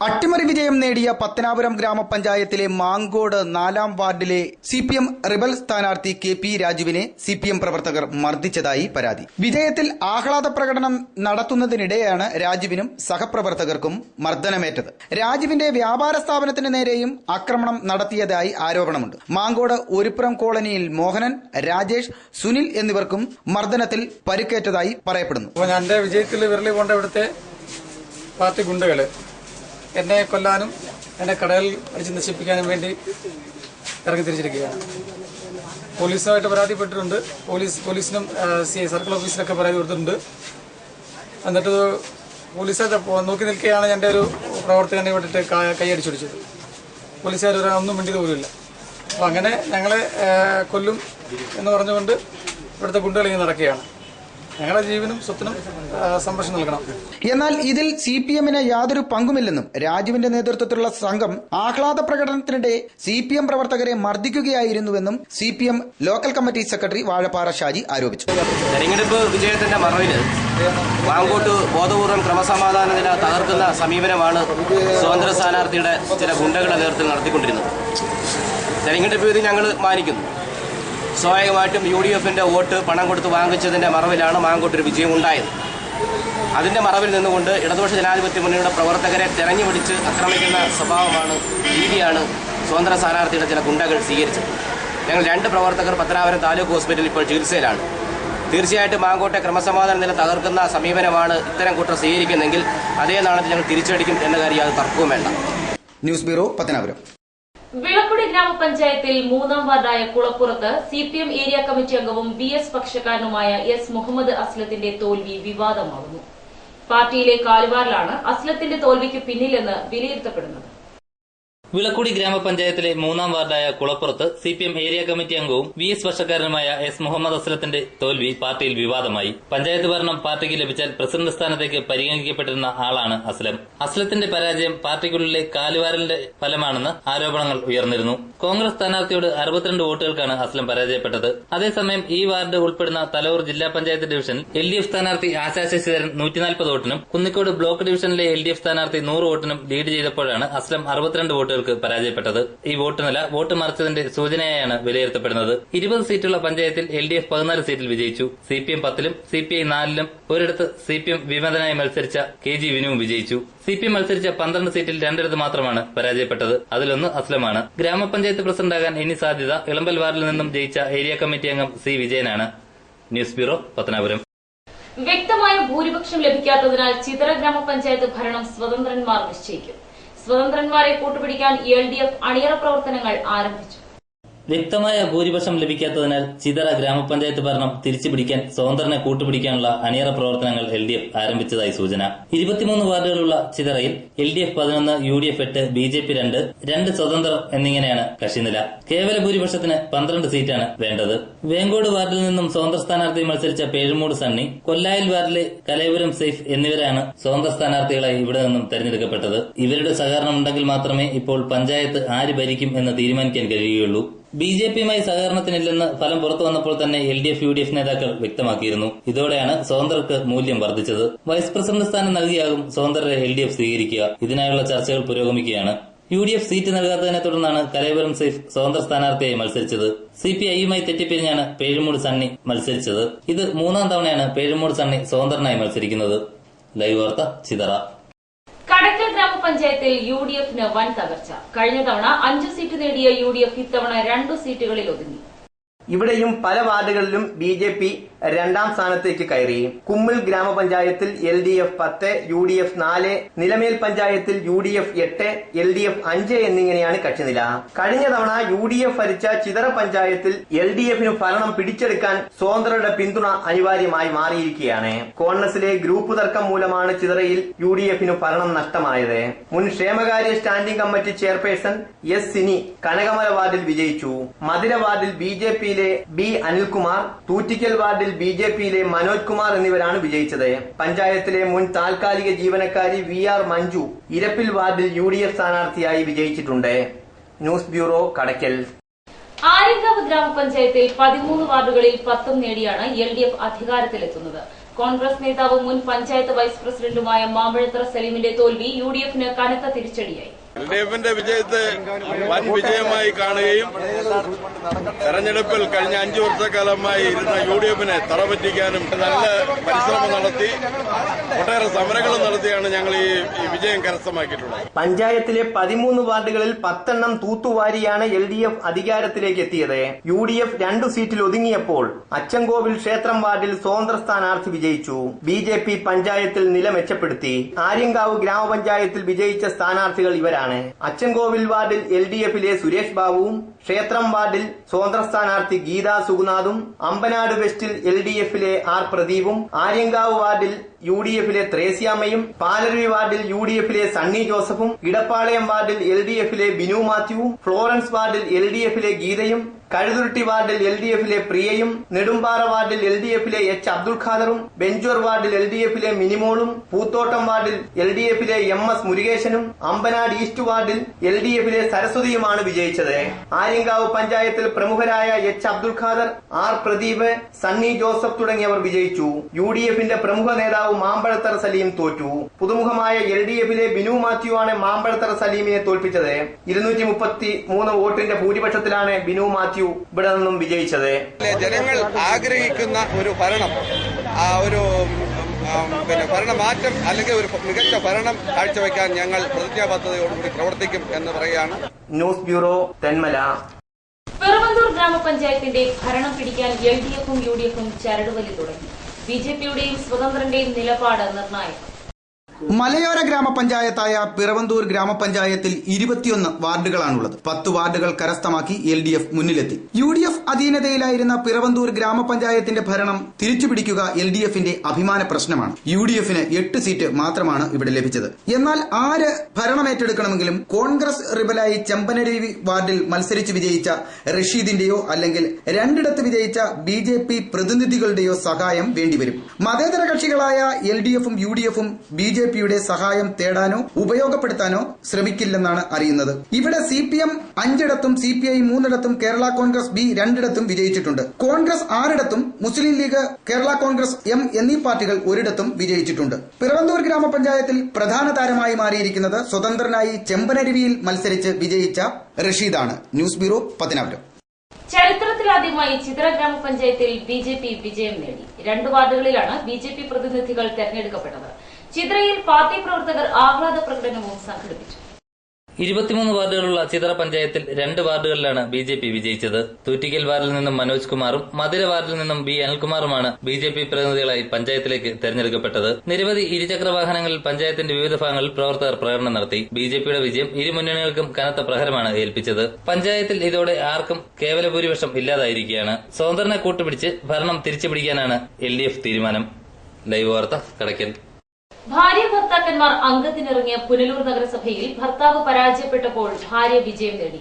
അട്ടിമറി വിജയം നേടിയ പത്തനാപുരം ഗ്രാമപഞ്ചായത്തിലെ മാങ്കോട് 4-ാം വാർഡിലെ CPM റിബൽ സ്ഥാനാർത്ഥി KP രാജുവിനെ CPM പ്രവർത്തകർ മർദ്ദിച്ചതായി പരാതി. വിജയത്തിൽ ആഹ്ലാദ പ്രകടനം നടത്തുന്നതിനിടെയാണ് രാജുവിനും സഹപ്രവർത്തകർക്കും മർദ്ദനമേറ്റത്. രാജുവിന്റെ വ്യാപാര സ്ഥാപനത്തിന് നേരെയും ആക്രമണം നടത്തിയതായി ആരോപണമുണ്ട്. മാങ്കോട് ഒരുപ്പുറം കോളനിയിൽ മോഹനൻ, രാജേഷ്, സുനിൽ എന്നിവർക്കും മർദ്ദനത്തിൽ പരിക്കേറ്റതായി പറയപ്പെടുന്നു. എന്റെ വിജയത്തിൽ വിരളി കൊണ്ട ഇവിടുത്തെ പാർട്ടി ഗുണ്ടകൾ എന്നെ കൊല്ലാനും എന്നെ കടയിൽ അടിച്ച് നശിപ്പിക്കാനും വേണ്ടി ഇറങ്ങി തിരിച്ചിരിക്കുകയാണ്. പോലീസുമായിട്ട് പരാതിപ്പെട്ടിട്ടുണ്ട്. പോലീസിനും സർക്കിൾ ഓഫീസിലൊക്കെ പരാതി കൊടുത്തിട്ടുണ്ട്. എന്നിട്ട് പോലീസുകാർ നോക്കി നിൽക്കുകയാണ്. എൻ്റെ ഒരു പ്രവർത്തകനെ വിട്ടിട്ട് കൈയടിച്ചൊടിച്ചത്. പോലീസുകാർ ഒന്നും മിണ്ടിയത് പോലുമില്ല. അപ്പോൾ അങ്ങനെ ഞങ്ങളെ കൊല്ലും എന്ന് പറഞ്ഞുകൊണ്ട് ഇവിടുത്തെ ഗുണ്ടകൾ ഇങ്ങനെ നടക്കുകയാണ്. ഞങ്ങളുടെ ജീവനും സ്വത്തിനും സംരക്ഷണം നൽകണം. എന്നാൽ ഇതിൽ CPM-ന് യാതൊരു പങ്കുമില്ലെന്നും രാജുവിന്റെ നേതൃത്വത്തിലുള്ള സംഘം ആഹ്ലാദ പ്രകടനത്തിനിടെ CPM പ്രവർത്തകരെ മർദ്ദിക്കുകയായിരുന്നുവെന്നും CPM local committee secretary Vazhappara Shaji ആരോപിച്ചു. തെരഞ്ഞെടുപ്പ് വിജയത്തിന്റെ മറവിൽ മാങ്കോട്ട് ബോധപൂർവം ക്രമസമാധാന നില തകർക്കുന്ന സമീപനമാണ് സ്വതന്ത്ര സ്ഥാനാർത്ഥിയുടെ ചില ഗുണ്ടകളുടെ നേതൃത്വം നടത്തിക്കൊണ്ടിരുന്നത്. തെരഞ്ഞെടുപ്പ് വിധി ഞങ്ങൾ മാനിക്കുന്നു. സ്വാഭാവികമായിട്ടും UDF-ന്റെ വോട്ട് പണം കൊടുത്ത് വാങ്ങിച്ചതിന്റെ മറവിലാണ് മാങ്കോട്ടൊരു വിജയം ഉണ്ടായത്. അതിന്റെ മറവിൽ നിന്നുകൊണ്ട് ഇടതുപക്ഷ ജനാധിപത്യ മുന്നണിയുടെ പ്രവർത്തകരെ തെരഞ്ഞുപിടിച്ച് ആക്രമിക്കുന്ന സ്വഭാവമാണ്, രീതിയാണ് സ്വതന്ത്ര സ്ഥാനാർത്ഥിയുടെ ചില ഗുണ്ടകൾ സ്വീകരിച്ചത്. ഞങ്ങൾ 2 പ്രവർത്തകർ പത്തനാപുരം താലൂക്ക് ഹോസ്പിറ്റലിൽ ഇപ്പോൾ ചികിത്സയിലാണ്. തീർച്ചയായിട്ടും മാങ്കോട്ടെ ക്രമസമാധാന നില തകർക്കുന്ന സമീപനമാണ് ഇത്തരം കൂട്ടർ സ്വീകരിക്കുന്നെങ്കിൽ അതേ നാളത്തിൽ ഞങ്ങൾ തിരിച്ചടിക്കും എന്ന കാര്യം അത് തർക്കവും വേണ്ട. News bureau, Pathanapuram. വിളക്കുടി ഗ്രാമപഞ്ചായത്തിൽ 3-ാം വാർഡായ കുളപ്പുറത്ത് CPM ഏരിയ കമ്മിറ്റി അംഗവും BS പക്ഷക്കാരനുമായ S മുഹമ്മദ് അസ്ലത്തിന്റെ തോൽവി വിവാദമാകുന്നു. പാർട്ടിയിലെ കാലുവാറിലാണ് അസ്ലത്തിന്റെ തോൽവിക്ക് പിന്നിലെന്ന് വിലയിരുത്തപ്പെടുന്നത്. വിളക്കുടി ഗ്രാമപഞ്ചായത്തിലെ 3-ാം വാർഡായ കുളപ്പുറത്ത് CPM ഏരിയ കമ്മിറ്റി അംഗവും BS വർഷക്കാരനുമായ S മുഹമ്മദ് അസ്ലത്തിന്റെ തോൽവി പാർട്ടിയിൽ വിവാദമായി. പഞ്ചായത്ത് ഭരണം പാർട്ടിക്ക് ലഭിച്ചാൽ പ്രസിഡന്റ് സ്ഥാനത്തേക്ക് പരിഗണിക്കപ്പെട്ടിരുന്ന ആളാണ് അസ്ലം. അസ്ലത്തിന്റെ പരാജയം പാർട്ടിക്കുള്ളിലെ കാലുവാരലിന്റെ ഫലമാണെന്ന് ആരോപണങ്ങൾ ഉയർന്നിരുന്നു. കോൺഗ്രസ് സ്ഥാനാർത്ഥിയോട് 62 വോട്ടുകൾക്കാണ് അസ്ലം പരാജയപ്പെട്ടത്. അതേസമയം ഈ വാർഡ് ഉൾപ്പെടുന്ന തലൂർ ജില്ലാ പഞ്ചായത്ത് ഡിവിഷനിൽ LDF സ്ഥാനാർത്ഥി ആശാ ശശിധരൻ 140 വോട്ടിനും കുന്നിക്കോട് ബ്ലോക്ക് ഡിവിഷനിലെ LDF സ്ഥാനാർത്ഥി 100 വോട്ടിനും ലീഡ് ചെയ്തപ്പോഴാണ് അസ്ലം 62 വോട്ടുകൾ പരാജയപ്പെട്ടത്. ഈ വോട്ട് നില വോട്ട് മറിച്ചതിന്റെ സൂചനയായാണ് വിലയിരുത്തപ്പെടുന്നത്. 20 സീറ്റുള്ള പഞ്ചായത്തിൽ LDF 14 സീറ്റിൽ വിജയിച്ചു. CPM 10-ലും CPI 4-ലും ഒരിടത്ത് CPM വിമതനായി മത്സരിച്ച KG വിനുവും വിജയിച്ചു. CPM മത്സരിച്ച 12 സീറ്റിൽ 2 മാത്രമാണ് പരാജയപ്പെട്ടത്. അതിലൊന്ന് അസ്ലമാണ്. ഗ്രാമപഞ്ചായത്ത് പ്രസിഡന്റാകാൻ ഇനി സാധ്യത ഇളമ്പൽ വാർഡിൽ നിന്നും ജയിച്ച ഏരിയ കമ്മിറ്റി അംഗം C വിജയനാണ്. News bureau, Pathanapuram. വ്യക്തമായ ഭൂരിപക്ഷം ലഭിക്കാത്തതിനാൽ ചിതറ ഗ്രാമപഞ്ചായത്ത് ഭരണം സ്വതന്ത്രന്മാർ നിശ്ചയിക്കും. സ്വതന്ത്രന്മാരെ കൂട്ടുപിടിക്കാൻ LDF അണിയറ പ്രവർത്തനങ്ങൾ ആരംഭിച്ചു. വ്യക്തമായ ഭൂരിപക്ഷം ലഭിക്കാത്തതിനാൽ ചിതറ ഗ്രാമപഞ്ചായത്ത് ഭരണം തിരിച്ചുപിടിക്കാൻ സ്വതന്ത്രനെ കൂട്ടുപിടിക്കാനുള്ള അണിയറ പ്രവർത്തനങ്ങൾ LDF ആരംഭിച്ചതായി സൂചന. 23 വാർഡുകളുള്ള ചിതറയിൽ LDF 11, UDF 8, BJP 2 സ്വതന്ത്രർ എന്നിങ്ങനെയാണ് കക്ഷിനില. കേവല ഭൂരിപക്ഷത്തിന് 12 സീറ്റാണ് വേണ്ടത്. വേങ്കോട് വാർഡിൽ നിന്നും സ്വതന്ത്ര സ്ഥാനാർത്ഥി മത്സരിച്ച പേഴുമൂട് സണ്ണി, കൊല്ലായിൽ വാർഡിലെ കലയപുരം സെയ്ഫ് എന്നിവരാണ് സ്വതന്ത്ര സ്ഥാനാർത്ഥികളായി ഇവിടെ നിന്നും തെരഞ്ഞെടുക്കപ്പെട്ടത്. ഇവരുടെ സഹകരണം ഉണ്ടെങ്കിൽ മാത്രമേ ഇപ്പോൾ പഞ്ചായത്ത് ആര് ഭരിക്കും എന്ന് തീരുമാനിക്കാൻ കഴിയുകയുള്ളൂ. BJP-യുമായി സഹകരണത്തിനില്ലെന്ന് ഫലം പുറത്തു വന്നപ്പോൾ തന്നെ LDF, UDF നേതാക്കൾ വ്യക്തമാക്കിയിരുന്നു. ഇതോടെയാണ് സ്വതന്ത്രർക്ക് മൂല്യം വർദ്ധിച്ചത്. വൈസ് പ്രസിഡന്റ് സ്ഥാനം നൽകിയാകും സ്വതന്ത്രരെ LDF സ്വീകരിക്കുക. ഇതിനായുള്ള ചർച്ചകൾ പുരോഗമിക്കുകയാണ്. UDF സീറ്റ് നൽകാത്തതിനെ തുടർന്നാണ് കലയപുരം സെയ്ഫ് സ്വതന്ത്ര സ്ഥാനാർത്ഥിയായി മത്സരിച്ചത്. CPI-യുമായി തെറ്റിപ്പിരിഞ്ഞാണ് പേഴുമൂട് സണ്ണി മത്സരിച്ചത്. ഇത് 3-ാം തവണയാണ് പേഴുമൂട് സണ്ണി സ്വതന്ത്രനായി മത്സരിക്കുന്നത്. ലൈവ് വാർത്ത, ചിതറ. കടക്കൽ ഗ്രാമപഞ്ചായത്തിൽ UDF-ന് വൻ തകർച്ച. കഴിഞ്ഞ തവണ 5 സീറ്റ് നേടിയ UDF ഇത്തവണ 2 സീറ്റുകളിൽ ഒതുങ്ങി. ഇവിടെയും പല വാർഡുകളിലും BJP 2-ാം സ്ഥാനത്തേക്ക് കയറി. കുമ്മിൽ ഗ്രാമപഞ്ചായത്തിൽ LDF 10, UDF 4, നിലമേൽ പഞ്ചായത്തിൽ UDF 8, LDF 5 എന്നിങ്ങനെയാണ് കക്ഷിനില. കഴിഞ്ഞ തവണ UDF ഭരിച്ച ചിതറ പഞ്ചായത്തിൽ LDF-ന് ഭരണം പിടിച്ചെടുക്കാൻ സ്വതന്ത്രരുടെ പിന്തുണ അനിവാര്യമായി മാറിയിരിക്കുകയാണ്. കോൺഗ്രസിലെ ഗ്രൂപ്പ് തർക്കം മൂലമാണ് ചിതറയിൽ UDF-ന് ഭരണം നഷ്ടമായത്. മുൻ ക്ഷേമകാര്യ standing committee chairperson S Sini Kanakamala വാർഡിൽ വിജയിച്ചു. മധുര വാർഡിൽ BJP-യിലെ B അനിൽകുമാർ, തൂറ്റിക്കൽ വാർഡിൽ BJP-യിലെ മനോജ് കുമാർ എന്നിവരാണ് വിജയിച്ചത്. പഞ്ചായത്തിലെ മുൻ താൽക്കാലിക ജീവനക്കാരി VR മഞ്ജു ഇരപ്പിൽ വാർഡിൽ UDF സ്ഥാനാർത്ഥിയായി വിജയിച്ചിട്ടുണ്ട്. News bureau, Kadakkal. ആര്യങ്കാവ് ഗ്രാമപഞ്ചായത്തിൽ 13 വാർഡുകളിൽ 10 നേടിയാണ് LDF അധികാരത്തിലെത്തുന്നത്. കോൺഗ്രസ് നേതാവും മുൻ പഞ്ചായത്ത് വൈസ് പ്രസിഡന്റുമായ മാമ്പഴത്തറ സലീമിന്റെ തോൽവി UDF-ന് കനത്ത തിരിച്ചടിയായി. LDFന്റെ വിജയത്തെ വൻ വിജയമായി കാണുകയും തെരഞ്ഞെടുപ്പിൽ കഴിഞ്ഞ 5 വർഷക്കാലമായി ഇരുന്ന UDFനെ തറപറ്റിക്കാനും നല്ല പരിശ്രമം നടത്തി ഒട്ടേറെ സമരങ്ങളും നടത്തിയാണ് ഞങ്ങൾ ഈ വിജയം കരസ്ഥമാക്കിയിട്ടുള്ളത്. പഞ്ചായത്തിലെ 13 വാർഡുകളിൽ 10 എണ്ണം തൂത്തുവാരിയാണ് LDF അധികാരത്തിലേക്ക് എത്തിയത്. UDF 2 സീറ്റിൽ ഒതുങ്ങിയപ്പോൾ അച്ചൻകോവിൽ ക്ഷേത്രം വാർഡിൽ സ്വതന്ത്ര സ്ഥാനാർത്ഥി വിജയിച്ചു. BJP പഞ്ചായത്തിൽ നില മെച്ചപ്പെടുത്തി. ആര്യങ്കാവ് ഗ്രാമപഞ്ചായത്തിൽ വിജയിച്ച സ്ഥാനാർത്ഥികൾ ഇവരാണ്. അച്ചൻകോവിൽ വാർഡിൽ LDFിലെ സുരേഷ് ബാബുവും ക്ഷേത്രം വാർഡിൽ സ്വതന്ത്ര സ്ഥാനാർത്ഥി ഗീതാ സുഗുനാഥും അമ്പനാട് വെസ്റ്റിൽ LDFിലെ R പ്രദീപും ആര്യങ്കാവ് വാർഡിൽ UDFിലെ ത്രേസ്യാമ്മയും പാലരുവി വാർഡിൽ UDFിലെ സണ്ണി ജോസഫും ഇടപ്പാളയം വാർഡിൽ LDFിലെ ബിനു മാത്യുവും ഫ്ലോറൻസ് വാർഡിൽ LDFിലെ ഗീതയും കഴുതുരുട്ടി വാർഡിൽ LDFിലെ പ്രിയയും നെടുമ്പാറ വാർഡിൽ LDFിലെ H അബ്ദുൾ ഖാദറും ബെഞ്ചൂർ വാർഡിൽ LDFിലെ മിനിമോളും പൂത്തോട്ടം വാർഡിൽ LDFിലെ MS മുരുകേശനും അമ്പനാട് ഈസ്റ്റ് വാർഡിൽ LDFിലെ സരസ്വതിയുമാണ് വിജയിച്ചത്. ആര്യങ്കാവ് പഞ്ചായത്തിൽ പ്രമുഖരായ H അബ്ദുൾ ഖാദർ, R പ്രദീപ്, സണ്ണി ജോസഫ് തുടങ്ങിയവർ വിജയിച്ചു. UDFിന്റെ പ്രമുഖ നേതാവ് മാമ്പഴത്തറ സലീം തോറ്റു. പുതുമുഖമായ LDFിലെ ബിനു മാത്യു ആണ് മാമ്പഴത്തറ സലീമിനെ തോൽപ്പിച്ചത്. 233 വോട്ടിന്റെ ഭൂരിപക്ഷത്തിലാണ് ബിനു മാത്യു ഇവിടെ നിന്നും വിജയിച്ചത്. ജനങ്ങൾ ആഗ്രഹിക്കുന്ന ഒരു ഭരണം, ഒരു ഭരണമാറ്റം അല്ലെങ്കിൽ ഒരു മികച്ച ഭരണം കാഴ്ചവെക്കാൻ ഞങ്ങൾ പ്രതിജ്ഞാബദ്ധതയോടുകൂടി പ്രവർത്തിക്കും എന്ന് പറയുകയാണ്. News bureau, Thenmala. പിറവന്തൂർ ഗ്രാമപഞ്ചായത്തിന്റെ ഭരണം പിടിക്കാൻ LDFും UDFും ചരടുവലി തുടങ്ങി. BJPയുടെയും സ്വതന്ത്രന്റെയും നിലപാട് നിർണായകം. മലയോര ഗ്രാമപഞ്ചായത്തായ പിറവന്തൂർ ഗ്രാമപഞ്ചായത്തിൽ 21 വാർഡുകളാണുള്ളത്. 10 വാർഡുകൾ കരസ്ഥമാക്കി LDF മുന്നിലെത്തി. UDF അധീനതയിലായിരുന്ന പിറവന്തൂർ ഗ്രാമപഞ്ചായത്തിന്റെ ഭരണം തിരിച്ചുപിടിക്കുക LDFിന്റെ അഭിമാന പ്രശ്നമാണ്. UDFന് 8 സീറ്റ് മാത്രമാണ് ഇവിടെ ലഭിച്ചത്. എന്നാൽ ആര് ഭരണമേറ്റെടുക്കണമെങ്കിലും കോൺഗ്രസ് റിബലായി ചെമ്പനരുവി വാർഡിൽ മത്സരിച്ച് വിജയിച്ച റഷീദിന്റെയോ അല്ലെങ്കിൽ 2 വിജയിച്ച BJP പ്രതിനിധികളുടെയോ സഹായം വേണ്ടിവരും. മതേതര കക്ഷികളായ LDFും UDFും BJPയുടെ സഹായം തേടാനോ ഉപയോഗപ്പെടുത്താനോ ശ്രമിക്കില്ലെന്നാണ് അറിയുന്നത്. ഇവിടെ CPM 5 CPI 3 Kerala Congress B 2 വിജയിച്ചിട്ടുണ്ട്. കോൺഗ്രസ് 6 മുസ്ലിം ലീഗ്, കേരള കോൺഗ്രസ് M എന്നീ പാർട്ടികൾ 1 വിജയിച്ചിട്ടുണ്ട്. പിറവന്തൂർ ഗ്രാമപഞ്ചായത്തിൽ പ്രധാന താരമായി മാറിയിരിക്കുന്നത് സ്വതന്ത്രനായി ചെമ്പനരുവിയിൽ മത്സരിച്ച് വിജയിച്ച റഷീദാണ്. News bureau, Pathanapuram. ചരിത്രത്തിലാദ്യമായി ചിത്ര ഗ്രാമപഞ്ചായത്തിൽ BJP വിജയം നേടി. 2 വാർഡുകളിലാണ് BJP പ്രതിനിധികൾ തെരഞ്ഞെടുക്കപ്പെട്ടത്. ചിത്രയിൽ പാർട്ടി പ്രവർത്തകർ ആഹ്ലാദ പ്രകടനവും സംഘടിപ്പിച്ചു. 23 വാർഡുകളുള്ള ചിത്ര പഞ്ചായത്തിൽ 2 വാർഡുകളിലാണ് BJP വിജയിച്ചത്. തൂറ്റിക്കൽ വാർഡിൽ നിന്നും മനോജ് കുമാറും മധുര വാർഡിൽ നിന്നും B അനിൽകുമാറുമാണ് BJP പ്രതിനിധികളായി പഞ്ചായത്തിലേക്ക് തെരഞ്ഞെടുക്കപ്പെട്ടത്. നിരവധി ഇരുചക്ര വാഹനങ്ങളിൽ പഞ്ചായത്തിന്റെ വിവിധ ഭാഗങ്ങളിൽ പ്രവർത്തകർ പ്രകടനം നടത്തി. BJPയുടെ വിജയം ഇരു മുന്നണികൾക്കും കനത്ത പ്രഹരമാണ് ഏൽപ്പിച്ചത്. പഞ്ചായത്തിൽ ഇതോടെ ആർക്കും കേവല ഭൂരിപക്ഷം ഇല്ലാതായിരിക്കുകയാണ്. സ്വതന്ത്രനെ കൂട്ടുപിടിച്ച് ഭരണം തിരിച്ചുപിടിക്കാനാണ് LDF തീരുമാനം. ലൈവ് വാർത്ത, കടയ്ക്കൽ. ഭാര്യ ഭർത്താക്കന്മാർ അംഗത്തിനിറങ്ങിയ പുനലൂർ നഗരസഭയിൽ ഭർത്താവ് പരാജയപ്പെട്ടപ്പോൾ ഭാര്യ വിജയം നേടി.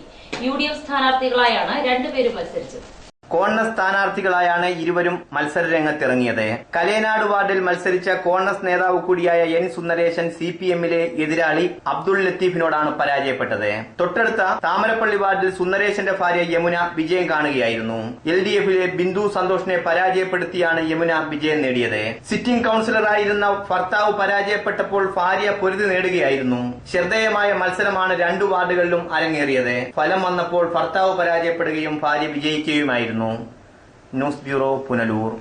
UDF സ്ഥാനാർത്ഥികളായാണ് 2 പേരും മത്സരിച്ചത്. കോൺഗ്രസ് സ്ഥാനാർത്ഥികളായാണ് ഇരുവരും മത്സരരംഗത്തിറങ്ങിയത്. കലേനാട് വാർഡിൽ മത്സരിച്ച കോൺഗ്രസ് നേതാവ് കൂടിയായ N സുന്ദരേശൻ CPMലെ എതിരാളി അബ്ദുൾ ലത്തീഫിനോടാണ് പരാജയപ്പെട്ടത്. തൊട്ടടുത്ത താമരപ്പള്ളി വാർഡിൽ സുന്ദരേശന്റെ ഭാര്യ യമുന വിജയം കാണുകയായിരുന്നു. LDFിലെ ബിന്ദു സന്തോഷിനെ പരാജയപ്പെടുത്തിയാണ് യമുന വിജയം നേടിയത്. സിറ്റിംഗ് കൌൺസിലറായിരുന്ന ഭർത്താവ് പരാജയപ്പെട്ടപ്പോൾ ഭാര്യ പൊരുതി നേടുകയായിരുന്നു. ശ്രദ്ധേയമായ മത്സരമാണ് 2 വാർഡുകളിലും അരങ്ങേറിയത്. ഫലം വന്നപ്പോൾ ഭർത്താവ് പരാജയപ്പെടുകയും ഭാര്യ വിജയിക്കുകയുമായിരുന്നു. News bureau, Punalur.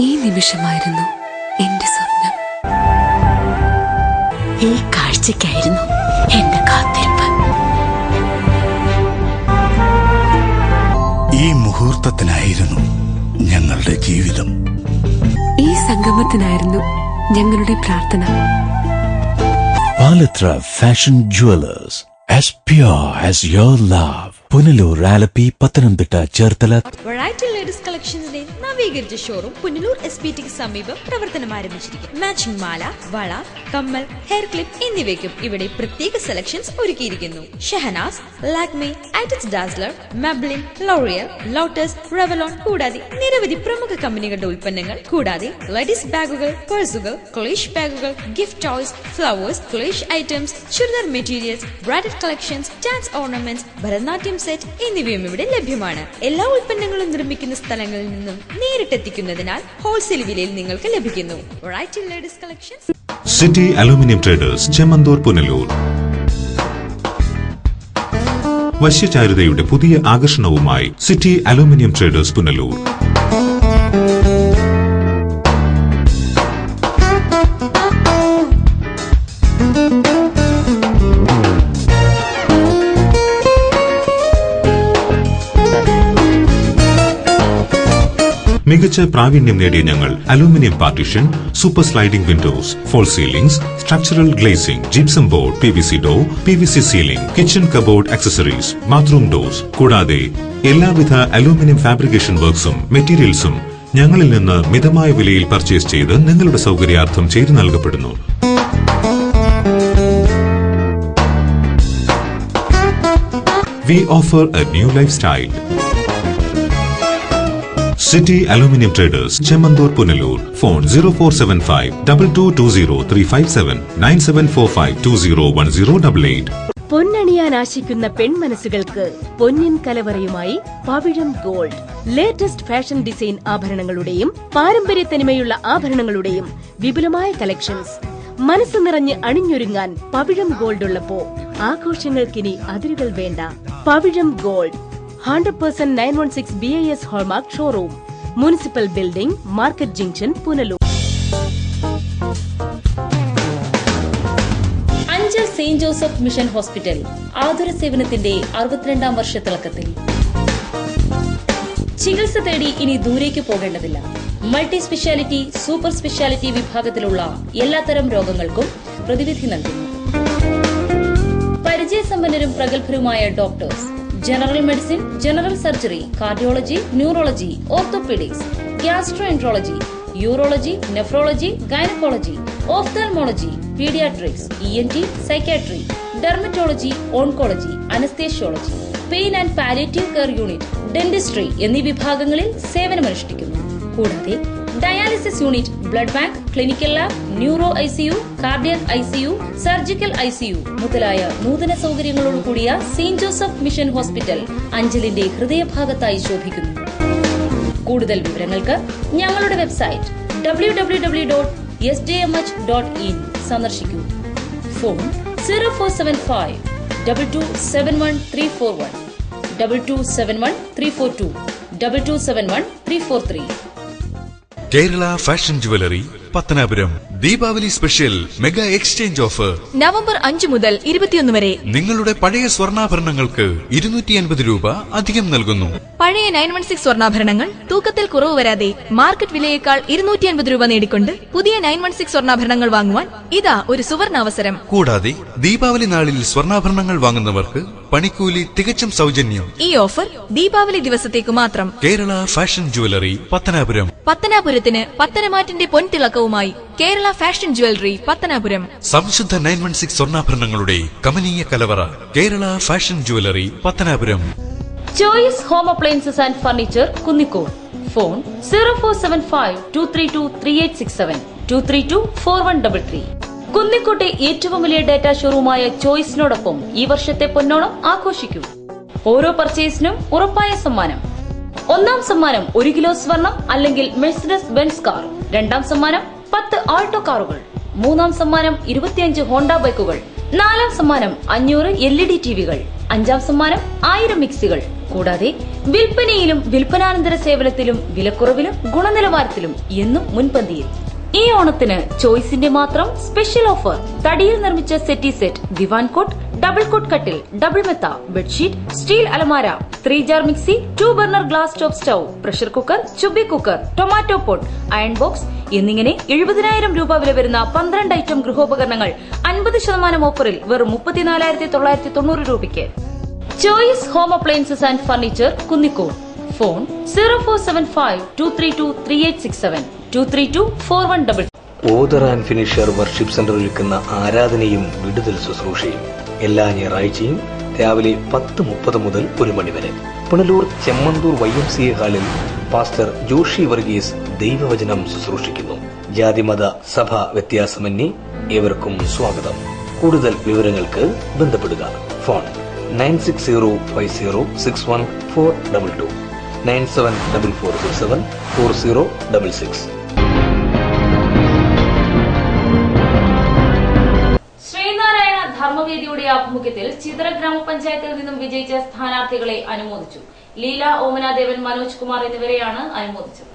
ഈ നിമിഷമായിരുന്നു എന്റെ സ്വപ്നം. ഈ കാഴ്ചയ്ക്കായിരുന്നു എന്റെ കാത്തിരിപ്പ്. ഈ മുഹൂർത്തത്തിനായിരുന്നു ഞങ്ങളുടെ ജീവിതം. ഈ സംഗമത്തിനായിരുന്നു ഞങ്ങളുടെ പ്രാർത്ഥന. Palathra fashion jewellers, as pure as your love. Punalur, Alleppey, Pathanamthitta, Cherthala. Variety ladies കളക്ഷൻസിന്റെ നവീകരിച്ച ഷോറൂം പുനലൂർ SPTക്ക് സമീപം പ്രവർത്തനം ആരംഭിച്ചിരിക്കുന്നു. മാച്ചിങ് മാല, വള, കമ്മൽ, ഹെയർ ക്ലിപ്പ് എന്നിവയ്ക്കും ഇവിടെ പ്രത്യേക സെലക്ഷൻസ് ഒരുക്കിയിരിക്കുന്നു. Shahnaz, Lakme, Eyetex Dazzler, Maybelline, L'Oreal, Lotus, Revlon കൂടാതെ നിരവധി പ്രമുഖ കമ്പനികളുടെ ഉൽപ്പന്നങ്ങൾ, കൂടാതെ ലേഡീസ് ബാഗുകൾ, പേഴ്സുകൾ, ക്ലേഷ് ബാഗുകൾ, ഗിഫ്റ്റ് ടോയ്സ്, ഫ്ലവേഴ്സ്, ക്ലേഷ് items, churidar materials, bridal collections, dance ornaments, Bharatanatyam set എന്നിവയും ഇവിടെ ലഭ്യമാണ്. എല്ലാ ഉൽപ്പന്നങ്ങളും നിർമ്മിക്കുന്ന സ്ഥലങ്ങളിൽ നിന്നും നേരിട്ടെത്തിക്കുന്നതിനാൽ ഹോൾസെയിൽ വിലയിൽ നിങ്ങൾക്ക് ലഭിക്കുന്നു. Ladies collections. City aluminium traders, Chemmanthoor, Punalur. വശ്യചാരുതയുടെ പുതിയ ആകർഷണവുമായി സിറ്റി അലൂമിനിയം ട്രേഡേഴ്സ്, പുനലൂർ. മികച്ച പ്രാവീണ്യം നേടിയ ഞങ്ങൾ aluminium partition, super sliding windows, false ceilings, structural glazing, gypsum board, PVC door, PVC ceiling, kitchen cupboard accessories, bathroom doors, കൂടാതെ എല്ലാവിധ അലൂമിനിയം ഫാബ്രിക്കേഷൻ വർക്ക്സും മെറ്റീരിയൽസും ഞങ്ങളിൽ നിന്ന് മിതമായ വിലയിൽ പർച്ചേസ് ചെയ്ത് നിങ്ങളുടെ സൗകര്യാർത്ഥം ചെയ്തു നൽകപ്പെടുന്നു. We offer a new lifestyle. City Aluminium Traders, Chemandur, Punalur. Phone 0475 2220 357 9745 201088. പൊന്നണിയാൻ ആശിക്കുന്ന പെൺമനസ്സുകൾക്ക് Ponnin കലവറയുമായി Pavizham gold. Latest fashion design ആഭരണങ്ങളുടെയും പാരമ്പര്യ തനിമയുള്ള ആഭരണങ്ങളുടെയും വിപുലമായ കളക്ഷൻസ്. മനസ്സ് നിറഞ്ഞ് അണിഞ്ഞൊരുങ്ങാൻ പവിഴം ഗോൾഡ് ഉള്ളപ്പോ ആഘോഷങ്ങൾക്കിനി അതിരുകൾ വേണ്ട. Pavizham gold 100% 916 BIS hallmark showroom, municipal building, market junction, Punalur. Anchal saint Joseph mission hospital ആതുര സേവനത്തിന്റെ 62ാം വർഷത്തിളക്കത്തിൽ. ചികിത്സ തേടി ഇനി ദൂരേക്ക് പോകേണ്ടതില്ല. മൾട്ടി സ്പെഷ്യാലിറ്റി, സൂപ്പർ സ്പെഷ്യാലിറ്റി വിഭാഗത്തിലുള്ള എല്ലാത്തരം രോഗങ്ങൾക്കും പ്രതിവിധി നൽകുന്നു. പരിചയസമ്പന്നരും പ്രഗത്ഭരുമായ doctors, general medicine, general surgery, cardiology, neurology, orthopaedics, gastroenterology, urology, nephrology, gynaecology, ophthalmology, paediatrics, ENT, psychiatry, dermatology, oncology, anaesthesiology, pain and palliative care unit, dentistry എന്നീ വിഭാഗങ്ങളിൽ സേവനമനുഷ്ഠിക്കുന്നു. കൂടാതെ dialysis unit, blood bank, clinical lab, neuro ICU, cardiac ICU, surgical ICU മുതലായ നൂതന സൗകര്യങ്ങളോടുകൂടിയ saint Joseph mission hospital അഞ്ചലിന്റെ ഹൃദയഭാഗത്തായി ശോഭിക്കുന്നു. കൂടുതൽ വിവരങ്ങൾക്ക് ഞങ്ങളുടെ വെബ്സൈറ്റ് www.sjmh.in സന്ദർശിക്കൂ. Phone 0475 2271 341, 2271 342, 2271 343. Kerala fashion jewellery, Pathanapuram. Deepavali special mega exchange offer November 5 മുതൽ 21 വരെ. നിങ്ങളുടെ പഴയ സ്വർണ്ണാഭരണങ്ങൾക്ക് 250 രൂപ അധികം നൽകുന്നു. പഴയ 916 സ്വർണ്ണാഭരണങ്ങൾ തൂക്കത്തിൽ കുറവ് വരാതെ മാർക്കറ്റ് വിലയേക്കാൾ 250 രൂപ നേടിക്കൊണ്ട് പുതിയ 916 സ്വർണ്ണാഭരണങ്ങൾ വാങ്ങുവാൻ ഇതാ ഒരു സുവർണ അവസരം. കൂടാതെ ദീപാവലി നാളിൽ സ്വർണ്ണാഭരണങ്ങൾ വാങ്ങുന്നവർക്ക് പണിക്കൂലി തികച്ചും സൗജന്യം. ഈ ഓഫർ ദീപാവലി ദിവസത്തേക്ക് മാത്രം. Kerala fashion jewellery, Pathanapuram. പത്തനാപുരത്തിന് പത്തനമാറ്റിന്റെ പൊൻതിളക്കവുമായി കേരള ഫാഷൻ ജ്വല്ലറി, പത്തനാപുരം. സംശുദ്ധ 916 സ്വർണ്ണാഭരണങ്ങളുടെ കമനീയ കലവറ. Kerala fashion jewellery, Pathanapuram. Choice home appliances and furniture, Kunnicode. Phone 0475 232 3867, 232 4133. കുന്നിക്കോട്ടെ ഏറ്റവും വലിയ ഡാറ്റ ഷോറൂമായ ചോയ്സിനോടൊപ്പം ഈ വർഷത്തെ പൊന്നോണം ആഘോഷിക്കൂ. ഓരോ പർച്ചേസിനും ഉറപ്പായ സമ്മാനം. ഒന്നാം സമ്മാനം 1 കിലോ സ്വർണം അല്ലെങ്കിൽ മെഴ്സിഡസ് ബെൻസ് കാർ. രണ്ടാം സമ്മാനം 10 ആൾട്ടോ കാറുകൾ. മൂന്നാം സമ്മാനം 25 ഹോണ്ട ബൈക്കുകൾ. നാലാം സമ്മാനം 500 LED ടിവികൾ. അഞ്ചാം സമ്മാനം 1000 മിക്സികൾ. കൂടാതെ വിൽപ്പനയിലും വിൽപ്പനാനന്തര സേവനത്തിലും വിലക്കുറവിലും ഗുണനിലവാരത്തിലും എന്നും മുൻപന്തിയിൽ. ഈ ഓണത്തിന് ചോയ്സിന്റെ മാത്രം സ്പെഷ്യൽ ഓഫർ. തടിയിൽ നിർമ്മിച്ച settee set, divan cot, double cot കട്ടിൽ, ഡബിൾ മെത്ത, ബെഡ്ഷീറ്റ്, സ്റ്റീൽ അലമാര, 3 jar mixie, 2 burner glass top stove, pressure cooker, ചുബി cooker, tomato pot, iron box എന്നിങ്ങനെ 70,000 രൂപ വില വരുന്ന 12 ഐറ്റം ഗൃഹോപകരണങ്ങൾ 50% ഓഫറിൽ വെറും 34,990 രൂപയ്ക്ക്. Choice home appliances and furniture, Kunnicode. Phone 0475 232 3867, 232 4133. Author and finisher worship centre ഒരുക്കുന്ന ആരാധനയും വിടുതൽ ശുശ്രൂഷയും എല്ലാ ഞായറാഴ്ചയും രാവിലെ 10:30 മുതൽ 1 മണി വരെ. പുനലൂർ ചെമ്മന്തൂർ YMCA ഹാളിൽ പാസ്റ്റർ ജോഷി വർഗീസ് ദൈവവചനം ശുശ്രൂഷിക്കുന്നു. ജാതിമത സഭ വ്യത്യാസമന്യേ ഏവർക്കും സ്വാഗതം. കൂടുതൽ വിവരങ്ങൾക്ക് ബന്ധപ്പെടുക. ഫോൺ 9605061422 9744674066. ശ്രീനാരായണ ധർമ്മവേദിയുടെ ആഭിമുഖ്യത്തിൽ ചിതറ ഗ്രാമപഞ്ചായത്തിൽ നിന്നും വിജയിച്ച സ്ഥാനാർത്ഥികളെ അനുമോദിച്ചു. ലീല, ഓമനാദേവൻ, മനോജ് കുമാർ എന്നിവരെയാണ് അനുമോദിച്ചത്.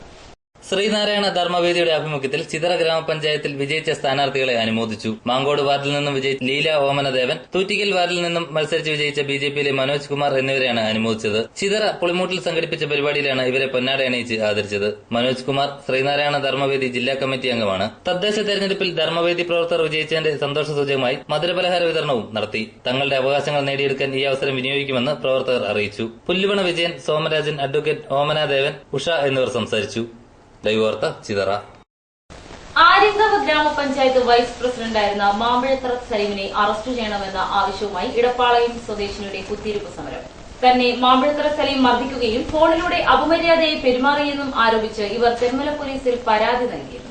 ശ്രീനാരായണ ധർമ്മവേദിയുടെ ആഭിമുഖ്യത്തിൽ ചിതറ ഗ്രാമപഞ്ചായത്തിൽ വിജയിച്ച സ്ഥാനാർത്ഥികളെ അനുമോദിച്ചു. മാങ്കോട് വാർഡിൽ നിന്നും വിജയിച്ച ലീല ഓമനദേവൻ, തൂറ്റിക്കൽ വാർഡിൽ നിന്നും മത്സരിച്ച് വിജയിച്ച ബിജെപിയിലെ മനോജ് കുമാർ എന്നിവരെയാണ് അനുമോദിച്ചത്. ചിതറ പുളിമൂട്ടിൽ സംഘടിപ്പിച്ച പരിപാടിയിലാണ് ഇവരെ പൊന്നാട അണിയിച്ച് ആദരിച്ചത്. മനോജ് കുമാർ ശ്രീനാരായണ ധർമ്മവേദി ജില്ലാ കമ്മിറ്റി അംഗമാണ്. തദ്ദേശ തെരഞ്ഞെടുപ്പിൽ ധർമ്മവേദി പ്രവർത്തകർ വിജയിച്ചതിന്റെ സന്തോഷ സൂചകമായി മധുരപലഹാര വിതരണവും നടത്തി. തങ്ങളുടെ അവകാശങ്ങൾ നേടിയെടുക്കാൻ ഈ അവസരം വിനിയോഗിക്കുമെന്ന് പ്രവർത്തകർ അറിയിച്ചു. പുല്ലുവണ വിജയൻ, സോമരാജൻ, അഡ്വക്കേറ്റ് ഓമനാദേവൻ, ഉഷ എന്നിവർ സംസാരിച്ചു. ലൈവ് വാർത്ത ചിതറ. ആര്യങ്കാവ് ഗ്രാമപഞ്ചായത്ത് വൈസ് പ്രസിഡന്റായിരുന്ന മാമ്പഴത്തറ സലീമിനെ അറസ്റ്റ് ചെയ്യണമെന്ന ആവശ്യവുമായി ഇടപ്പാളയം സ്വദേശിനിയുടെ കുത്തിയിരിപ്പ് സമരം. തന്നെ മാമ്പഴത്തറ സലീം മർദ്ദിക്കുകയും ഫോണിലൂടെ അപമര്യാദയെ പെരുമാറിയെന്നും ആരോപിച്ച് ഇവർ തെന്മല പോലീസിൽ പരാതി നൽകിയിരുന്നു.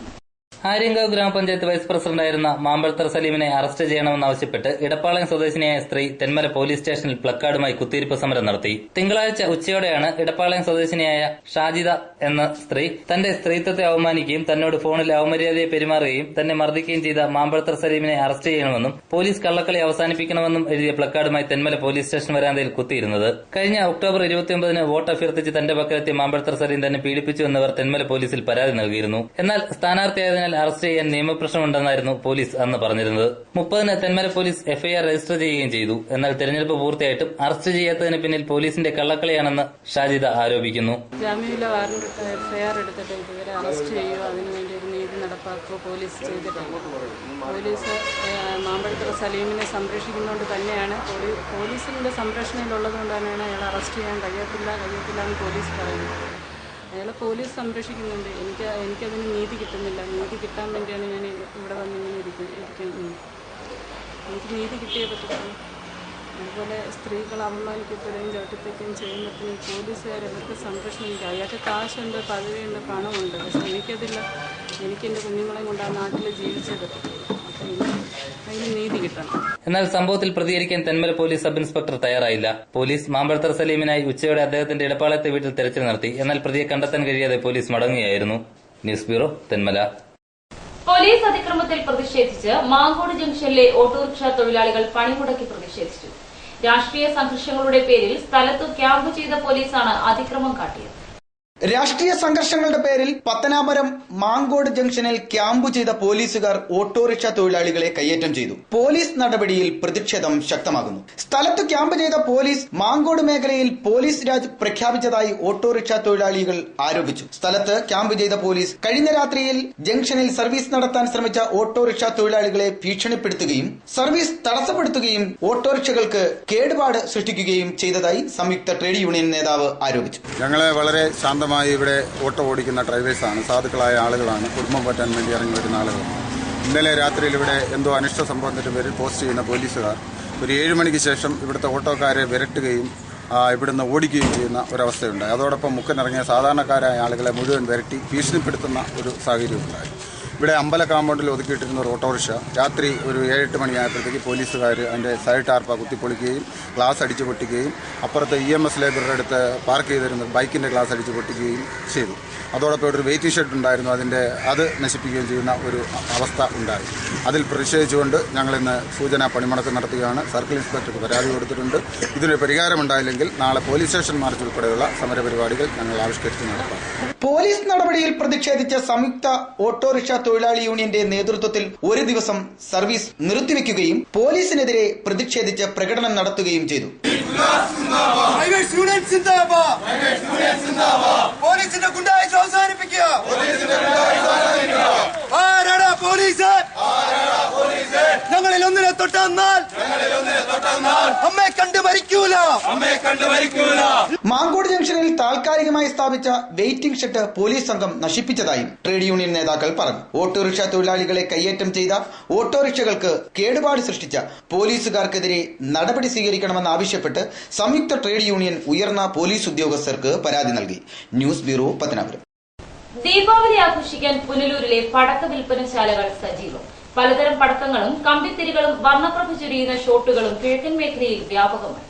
ആര്യങ്കാവ് ഗ്രാമപഞ്ചായത്ത് വൈസ് പ്രസിഡന്റായിരുന്ന മാമ്പഴത്തറ സലീമിനെ അറസ്റ്റ് ചെയ്യണമെന്നാവശ്യപ്പെട്ട് ഇടപ്പാളയം സ്വദേശിനിയായ സ്ത്രീ തെന്മല പോലീസ് സ്റ്റേഷനിൽ പ്ലക്കാർഡുമായി കുത്തിയിരിപ്പ് സമരം നടത്തി. തിങ്കളാഴ്ച ഉച്ചയോടെയാണ് ഇടപ്പാളയം സ്വദേശിനിയായ ഷാജിദ എന്ന സ്ത്രീ തന്റെ സ്ത്രീത്വത്തെ അവമാനിക്കുകയും തന്നോട് ഫോണിൽ അവമര്യാദയെ പെരുമാറുകയും തന്നെ മർദ്ദിക്കുകയും ചെയ്ത മാമ്പഴത്തറ സലീമിനെ അറസ്റ്റ് ചെയ്യണമെന്നും പോലീസ് കള്ളക്കളി അവസാനിപ്പിക്കണമെന്നും എഴുതിയ പ്ലക്കാർഡുമായി തെന്മല പോലീസ് സ്റ്റേഷൻ വരാന്തയിൽ കുത്തിയിരുന്നത്. കഴിഞ്ഞ ഒക്ടോബർ 29 വോട്ട് അഭ്യർത്ഥിച്ച് തന്റെ പക്കലെത്തിയ മാമ്പഴത്തറ സലീം തന്നെ പീഡിപ്പിച്ചു എന്നവർ തെന്മല പോലീസിൽ പരാതി നൽകിയിരുന്നു. എന്നാൽ സ്ഥാനാർത്ഥിയായതിനാൽ അറസ്റ്റ് ചെയ്യാൻ നിയമപ്രശ്നമുണ്ടെന്നായിരുന്നു പോലീസ് അന്ന് പറഞ്ഞിരുന്നത്. 30 തെന്മല പോലീസ് എഫ്ഐആർ രജിസ്റ്റർ ചെയ്യുകയും ചെയ്തു. എന്നാൽ തെരഞ്ഞെടുപ്പ് പൂർത്തിയായിട്ടും അറസ്റ്റ് ചെയ്യാത്തതിന് പിന്നിൽ പോലീസിന്റെ കള്ളക്കളിയാണെന്ന് ഷാജിദ ആരോപിക്കുന്നു. ജാമ്യമില്ല വാറണ്ട് എഫ്ഐആർ എടുത്തിട്ട് ഇവരെ അറസ്റ്റ് ചെയ്യുകയോ അതിനുവേണ്ടി ഒരു നീതി നടപ്പാക്കുകയോ പോലീസ് ചെയ്തിട്ടുണ്ട്. പോലീസ് മാമ്പഴത്തറ സലീമിനെ സംരക്ഷിക്കുന്നതുകൊണ്ട് തന്നെയാണ് പോലീസിന്റെ സംരക്ഷണയിലുള്ളത് കൊണ്ട് തന്നെയാണ് അയാളെ അറസ്റ്റ് ചെയ്യാൻ കഴിയത്തില്ല എന്ന് പോലീസ് പറയുന്നത്. അയാളെ പോലീസ് സംരക്ഷിക്കുന്നുണ്ട്. എനിക്കതിന് നീതി കിട്ടുന്നില്ല. നീതി കിട്ടാൻ വേണ്ടിയാണ് ഞാൻ ഇവിടെ വന്നിങ്ങനെ ഇരിക്കുന്നത്. എനിക്ക് നീതി കിട്ടിയേ പറ്റത്തുള്ളൂ. അതുപോലെ സ്ത്രീകൾ അപമാനിക്കപ്പെടുകയും ചവിട്ടിത്തേക്കുകയും ചെയ്യുമ്പോഴത്തേക്കും പോലീസുകാർ അവർക്ക് സംരക്ഷണം ഇല്ല. അയാൾക്ക് കാശുണ്ട്, പദവിയുണ്ട്, പണമുണ്ട്. പക്ഷെ എനിക്കതില്ല. എനിക്കെൻ്റെ കുഞ്ഞുങ്ങളെ കൊണ്ട് ആ നാട്ടിൽ ജീവിച്ചത്. അതിന് നീതി കിട്ടണം. എന്നാൽ സംഭവത്തിൽ പ്രതികരിക്കാൻ തെന്മല പോലീസ് സബ് ഇൻസ്പെക്ടർ തയ്യാറായില്ല. പോലീസ് മാമ്പഴത്തറ സലീമിനായി ഉച്ചയോടെ അദ്ദേഹത്തിന്റെ ഇടപ്പാളത്തെ വീട്ടിൽ തെരച്ചിൽ നടത്തി. എന്നാൽ പ്രതിയെ കണ്ടെത്താൻ കഴിയാതെ പോലീസ് മടങ്ങുകയായിരുന്നു. News bureau, Thenmala. പോലീസ് അതിക്രമത്തിൽ പ്രതിഷേധിച്ച് മാങ്കോട് ജംഗ്ഷനിലെ ഓട്ടോറിക്ഷ തൊഴിലാളികൾ പണിമുടക്കി പ്രതിഷേധിച്ചു. രാഷ്ട്രീയ സംഘർഷങ്ങളുടെ പേരിൽ സ്ഥലത്തു ക്യാമ്പ് ചെയ്ത പോലീസാണ് അതിക്രമം കാട്ടിയത്. രാഷ്ട്രീയ സംഘർഷങ്ങളുടെ പേരിൽ പത്തനാപുരം മാങ്കോട് ജംഗ്ഷനിൽ ക്യാമ്പ് ചെയ്ത പോലീസുകാർ ഓട്ടോറിക്ഷ തൊഴിലാളികളെ കയ്യേറ്റം ചെയ്തു. പോലീസ് നടപടിയിൽ പ്രതിഷേധം ശക്തമാകുന്നു. സ്ഥലത്ത് ക്യാമ്പ് ചെയ്ത പോലീസ് മാങ്കോട് മേഖലയിൽ പോലീസ് രാജ് പ്രഖ്യാപിച്ചതായി ഓട്ടോറിക്ഷ തൊഴിലാളികൾ ആരോപിച്ചു. സ്ഥലത്ത് ക്യാമ്പ് ചെയ്ത പോലീസ് കഴിഞ്ഞ രാത്രിയിൽ ജംഗ്ഷനിൽ സർവീസ് നടത്താൻ ശ്രമിച്ച ഓട്ടോറിക്ഷ തൊഴിലാളികളെ ഭീഷണിപ്പെടുത്തുകയും സർവീസ് തടസ്സപ്പെടുത്തുകയും ഓട്ടോറിക്ഷകൾക്ക് കേടുപാട് സൃഷ്ടിക്കുകയും ചെയ്തതായി സംയുക്ത ട്രേഡ് യൂണിയൻ നേതാവ് ആരോപിച്ചു. ഞങ്ങളെ വളരെ ഇവിടെ ഓട്ടോ ഓടിക്കുന്ന ഡ്രൈവേഴ്സാണ്, സാധുക്കളായ ആളുകളാണ്, കുടുംബം പറ്റാൻ വേണ്ടി ഇറങ്ങി വരുന്ന ആളുകൾ. ഇന്നലെ രാത്രിയിൽ ഇവിടെ എന്തോ അനിഷ്ട സംഭവത്തിന്റെ പേരിൽ പോസ്റ്റ് ചെയ്യുന്ന പോലീസുകാർ ഒരു 7 മണിക്ക് ശേഷം ഇവിടുത്തെ ഓട്ടോക്കാരെ വിരട്ടുകയും ഇവിടുന്ന് ഓടിക്കുകയും ചെയ്യുന്ന ഒരവസ്ഥയുണ്ടായി. അതോടൊപ്പം മുക്കനിറങ്ങിയ സാധാരണക്കാരായ ആളുകളെ മുഴുവൻ വിരട്ടി ഭീഷണിപ്പെടുത്തുന്ന ഒരു സാഹചര്യമുണ്ടായി. ഇവിടെ അമ്പല കാമ്പൗണ്ടിൽ ഒതുക്കിയിട്ടിരുന്ന ഒരു ഓട്ടോറിക്ഷ രാത്രി ഒരു 7-8 മണിയായപ്പോഴത്തേക്ക് പോലീസുകാർ അതിൻ്റെ സൈഡ് ടാർപ്പ കുത്തിപ്പൊളിക്കുകയും ഗ്ലാസ് അടിച്ചു പൊട്ടിക്കുകയും അപ്പുറത്തെ EMS ലേബറുടെ അടുത്ത് പാർക്ക് ചെയ്തിരുന്ന ബൈക്കിൻ്റെ ഗ്ലാസ് അടിച്ചു പൊട്ടിക്കുകയും ചെയ്തു. അതോടൊപ്പം ഒരു വെയിറ്റിംഗ് ഷെഡ് ഉണ്ടായിരുന്നു, അത് നശിപ്പിക്കുകയും ചെയ്യുന്ന ഒരു അവസ്ഥ ഉണ്ടായി. അതിൽ പ്രതിഷേധിച്ചുകൊണ്ട് ഞങ്ങളിന്ന് സൂചനാ പണിമുടക്ക് നടത്തുകയാണ്. സർക്കിൾ ഇൻസ്പെക്ടർക്ക് പരാതി കൊടുത്തിട്ടുണ്ട്. ഇതിനൊരു പരിഹാരമുണ്ടായില്ലെങ്കിൽ നാളെ പോലീസ് സ്റ്റേഷൻ മാർച്ച് ഉൾപ്പെടെയുള്ള സമരപരിപാടികൾ ഞങ്ങൾ ആവിഷ്കരിച്ച് നടത്താം. പോലീസ് നടപടിയിൽ പ്രതിഷേധിച്ച സംയുക്ത ഓട്ടോറിക്ഷ തൊഴിലാളി യൂണിയന്റെ നേതൃത്വത്തിൽ ഒരു ദിവസം സർവീസ് നിർത്തിവെക്കുകയും പോലീസിനെതിരെ പ്രതിഷേധിച്ച് പ്രകടനം നടത്തുകയും ചെയ്തു. പോലീസിന്റെ ഗുണ്ടായിസം അവസാനിപ്പിക്കുക. ഞങ്ങളിൽ ഒന്നിനെ തൊട്ടാൽ അമ്മയെ കണ്ട് മരിക്കൂല. മാങ്കോട് ജംഗ്ഷനിൽ താൽക്കാലികമായി സ്ഥാപിച്ച വെയിറ്റിംഗ് ഷെഡ് പോലീസ് സംഘം നശിപ്പിച്ചതായും ട്രേഡ് യൂണിയൻ നേതാക്കൾ പറഞ്ഞു. ഓട്ടോറിക്ഷ തൊഴിലാളികളെ കയ്യേറ്റം ചെയ്ത ഓട്ടോറിക്ഷകൾക്ക് കേടുപാട് സൃഷ്ടിച്ച പോലീസുകാർക്കെതിരെ നടപടി സ്വീകരിക്കണമെന്നാവശ്യപ്പെട്ട് സംയുക്ത ട്രേഡ് യൂണിയൻ ഉയർന്ന പോലീസ് ഉദ്യോഗസ്ഥർക്ക് പരാതി നൽകി. News bureau, Pathanapuram. ദീപാവലി ആഘോഷിക്കാൻ പുനലൂരിലെ പടക്ക വിൽപ്പനശാലകൾ സജീവം. പലതരം പടക്കങ്ങളും കമ്പിത്തിരികളും വർണ്ണപ്രഭ ചൊരിയുന്ന ഷോട്ടുകളും കിഴക്കൻ മേഖലയിൽ വ്യാപകമായി.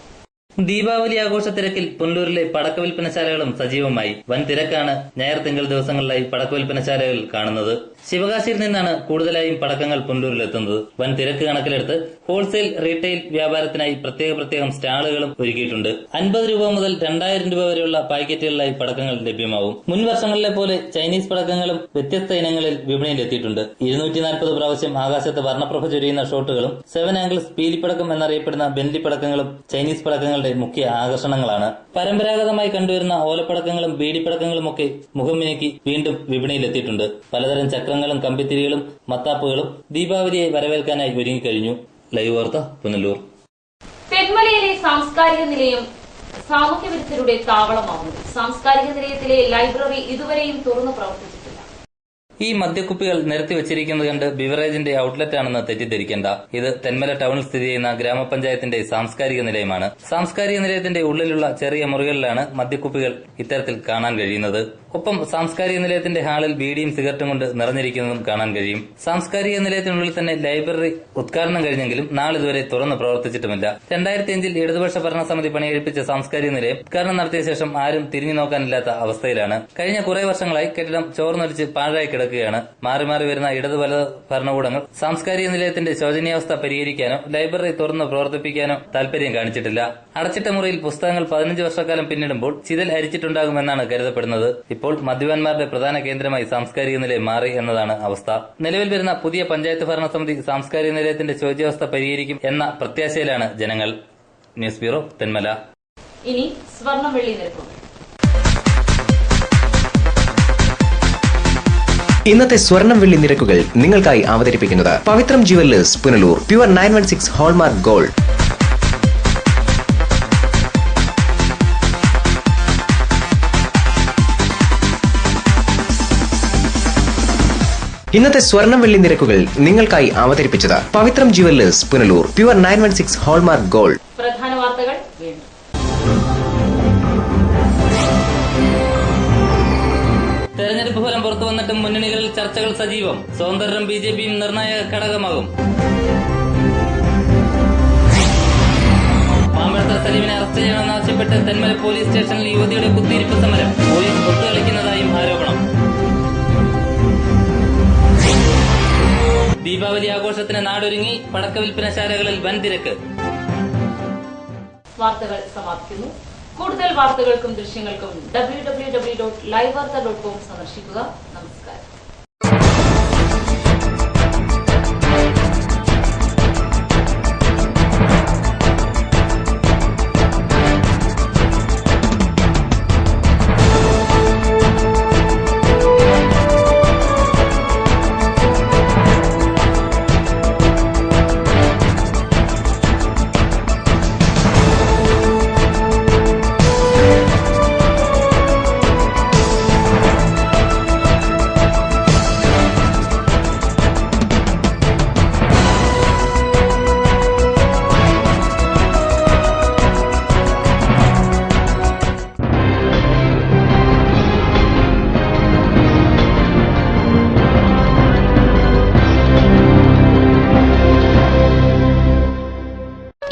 ദീപാവലി ആഘോഷ തിരക്കിൽ പുനലൂരിലെ പടക്ക വിൽപ്പനശാലകളും സജീവമായി. വൻ തിരക്കാണ് ഞായർ തിങ്കൾ ദിവസങ്ങളിലായി പടക്ക വിൽപ്പനശാലകൾ കാണുന്നത്. ശിവകാശിയിൽ നിന്നാണ് കൂടുതലായും പടക്കങ്ങൾ പുനലൂരിലെത്തുന്നത്. വൻ തിരക്ക് കണക്കിലെടുത്ത് ഹോൾസെയിൽ റീറ്റെയിൽ വ്യാപാരത്തിനായി പ്രത്യേകം സ്റ്റാളുകളും ഒരുക്കിയിട്ടുണ്ട്. 50 രൂപ മുതൽ 2000 രൂപ വരെയുള്ള പാക്കറ്റുകളിലായി പടക്കങ്ങൾ ലഭ്യമാവും. മുൻ വർഷങ്ങളിലെ പോലെ ചൈനീസ് പടക്കങ്ങളും വ്യത്യസ്ത ഇനങ്ങളിൽ വിപണിയിലെത്തിയിട്ടുണ്ട്. 240 പ്രാവശ്യം ആകാശത്ത് വർണ്ണപ്രഭ ചൊരിയുന്ന ഷോട്ടുകളും 7 ആംഗിൾസ് പീലിപ്പടക്കം എന്നറിയപ്പെടുന്ന ബെന്റി പടക്കങ്ങളും ചൈനീസ് പടക്കങ്ങളുടെ മുഖ്യ ആകർഷണങ്ങളാണ്. പരമ്പരാഗതമായി കണ്ടുവരുന്ന ഓലപ്പടക്കങ്ങളും ബീഡിപ്പടക്കങ്ങളുമൊക്കെ മുഖം മിനുക്കി വീണ്ടും വിപണിയിലെത്തിയിട്ടുണ്ട്. പലതരം ചക്രങ്ങളും കമ്പിത്തിരികളും മത്താപ്പുകളും ദീപാവലിയെ വരവേൽക്കാനായി ഒരുങ്ങിക്കഴിഞ്ഞു. ലൈവ് വാർത്ത പുനലൂർ. തെന്മലയിലെ സാംസ്കാരിക നിലയം സാമൂഹ്യ വിരുദ്ധരുടെ താവളമാകുന്നു. സാംസ്കാരിക നിലയത്തിലെ ലൈബ്രറി ഇതുവരെയും തുറന്നു പ്രവർത്തിച്ചിട്ടില്ല. ഈ മദ്യക്കുപ്പികൾ നിരത്തി വെച്ചിരിക്കുന്നത് കണ്ട് ബിവറേജിന്റെ ഔട്ട്ലെറ്റ് ആണെന്ന് തെറ്റിദ്ധരിക്കേണ്ട. ഇത് തെന്മല ടൗണിൽ സ്ഥിതി ചെയ്യുന്ന ഗ്രാമപഞ്ചായത്തിന്റെ സാംസ്കാരിക നിലയമാണ്. സാംസ്കാരിക നിലയത്തിന്റെ ഉള്ളിലുള്ള ചെറിയ മുറികളിലാണ് മദ്യക്കുപ്പികൾ ഇത്തരത്തിൽ കാണാൻ കഴിയുന്നത്. ഒപ്പം സാംസ്കാരിക നിലയത്തിന്റെ ഹാളിൽ ബീഡിയും സിഗരറ്റും കൊണ്ട് നിറഞ്ഞിരിക്കുന്നതും കാണാൻ കഴിയും. സാംസ്കാരിക നിലയത്തിനുള്ളിൽ തന്നെ ലൈബ്രറി ഉദ്ഘാടനം കഴിഞ്ഞെങ്കിലും നാളിതുവരെ തുറന്ന് പ്രവർത്തിച്ചിട്ടുമില്ല. 2005-ൽ ഇടതുപക്ഷ ഭരണസമിതി പണിയെടുപ്പിച്ച സാംസ്കാരിക നിലയം ഉദ്ഘാടനം നടത്തിയ ശേഷം ആരും തിരിഞ്ഞു നോക്കാനില്ലാത്ത അവസ്ഥയിലാണ്. കഴിഞ്ഞ കുറെ വർഷങ്ങളായി കെട്ടിടം ചോർന്നൊലിച്ച് പാഴായി കിടക്കുകയാണ്. മാറി മാറി വരുന്ന ഇടതു വലത് ഭരണകൂടങ്ങൾ സാംസ്കാരിക നിലയത്തിന്റെ ശോചനീയാവസ്ഥ പരിഹരിക്കാനോ ലൈബ്രറി തുറന്ന് പ്രവർത്തിപ്പിക്കാനോ താൽപര്യം കാണിച്ചിട്ടില്ല. അടച്ചിട്ട മുറിയിൽ പുസ്തകങ്ങൾ 15 വർഷക്കാലം പിന്നിടുമ്പോൾ ചിതൽ അരിച്ചിട്ടുണ്ടാകുമെന്നാണ് കരുതപ്പെടുന്നത്. ഇപ്പോൾ മദ്യപാന്മാരുടെ പ്രധാന കേന്ദ്രമായി സാംസ്കാരിക നിലയം മാറി എന്നതാണ് അവസ്ഥ. നിലവിൽ വരുന്ന പുതിയ പഞ്ചായത്ത് ഭരണസമിതി സാംസ്കാരിക നിലയത്തിന്റെ ശോച്യാവസ്ഥ പരിഹരിക്കും എന്ന പ്രത്യാശയിലാണ് ജനങ്ങൾ. News bureau, Thenmala. ഇനി സ്വർണം വെള്ളി നിരക്കും. ഇന്നത്തെ സ്വർണം വെള്ളി നിരക്കുകൾ നിങ്ങൾക്കായി അവതരിപ്പിക്കുന്നത് Pavithram jewellers Punalur. Pure 916 hallmark gold. ഇന്നത്തെ സ്വർണം വെള്ളി നിരക്കുകൾ നിങ്ങൾക്കായി അവതരിപ്പിച്ചത് Pavithram jewellers Punalur. Pure 916 hallmark gold. പ്രധാന വാർത്തകൾ വീണ്ടും. തെരഞ്ഞെടുപ്പ് ഫലം പുറത്തു വന്നിട്ടും മുന്നണികളിൽ ചർച്ചകൾ സജീവം. സ്വതന്ത്രരും ബിജെപിയും നിർണായക ഘടകമാകും. മാമ്പഴത്തറ സലീമിനെ അറസ്റ്റ് ചെയ്യണമെന്നാവശ്യപ്പെട്ട് തെന്മല പോലീസ് സ്റ്റേഷനിൽ യുവതിയുടെ കുത്തിയിരിപ്പ് സമരം. പോലീസ് ഒത്തുകളിക്കുന്നതായും ആരോപണം. ദീപാവലി ആഘോഷത്തിന് നാടൊരുങ്ങി. പടക്ക വിൽപ്പനശാലകളിൽ വൻ തിരക്ക്. വാർത്തകൾ സമാപിക്കുന്നു. കൂടുതൽ വാർത്തകൾക്കും ദൃശ്യങ്ങൾക്കും www.livevarta.com സന്ദർശിക്കുക. നമസ്കാരം.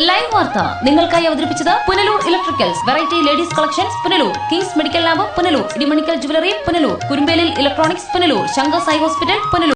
ലൈവ് വാർത്ത നിങ്ങൾക്കായി അവതരിപ്പിച്ചത് Punalur electricals, variety ladies collections Punalur, kings medical lab Punalur, Idimannickal jewellery Punalur, കുരുമ്പേലിൽ ഇലക്ട്രോണിക്സ് പുനലൂർ, ശങ്കർ സായി ഹോസ്പിറ്റൽ പുനലൂർ.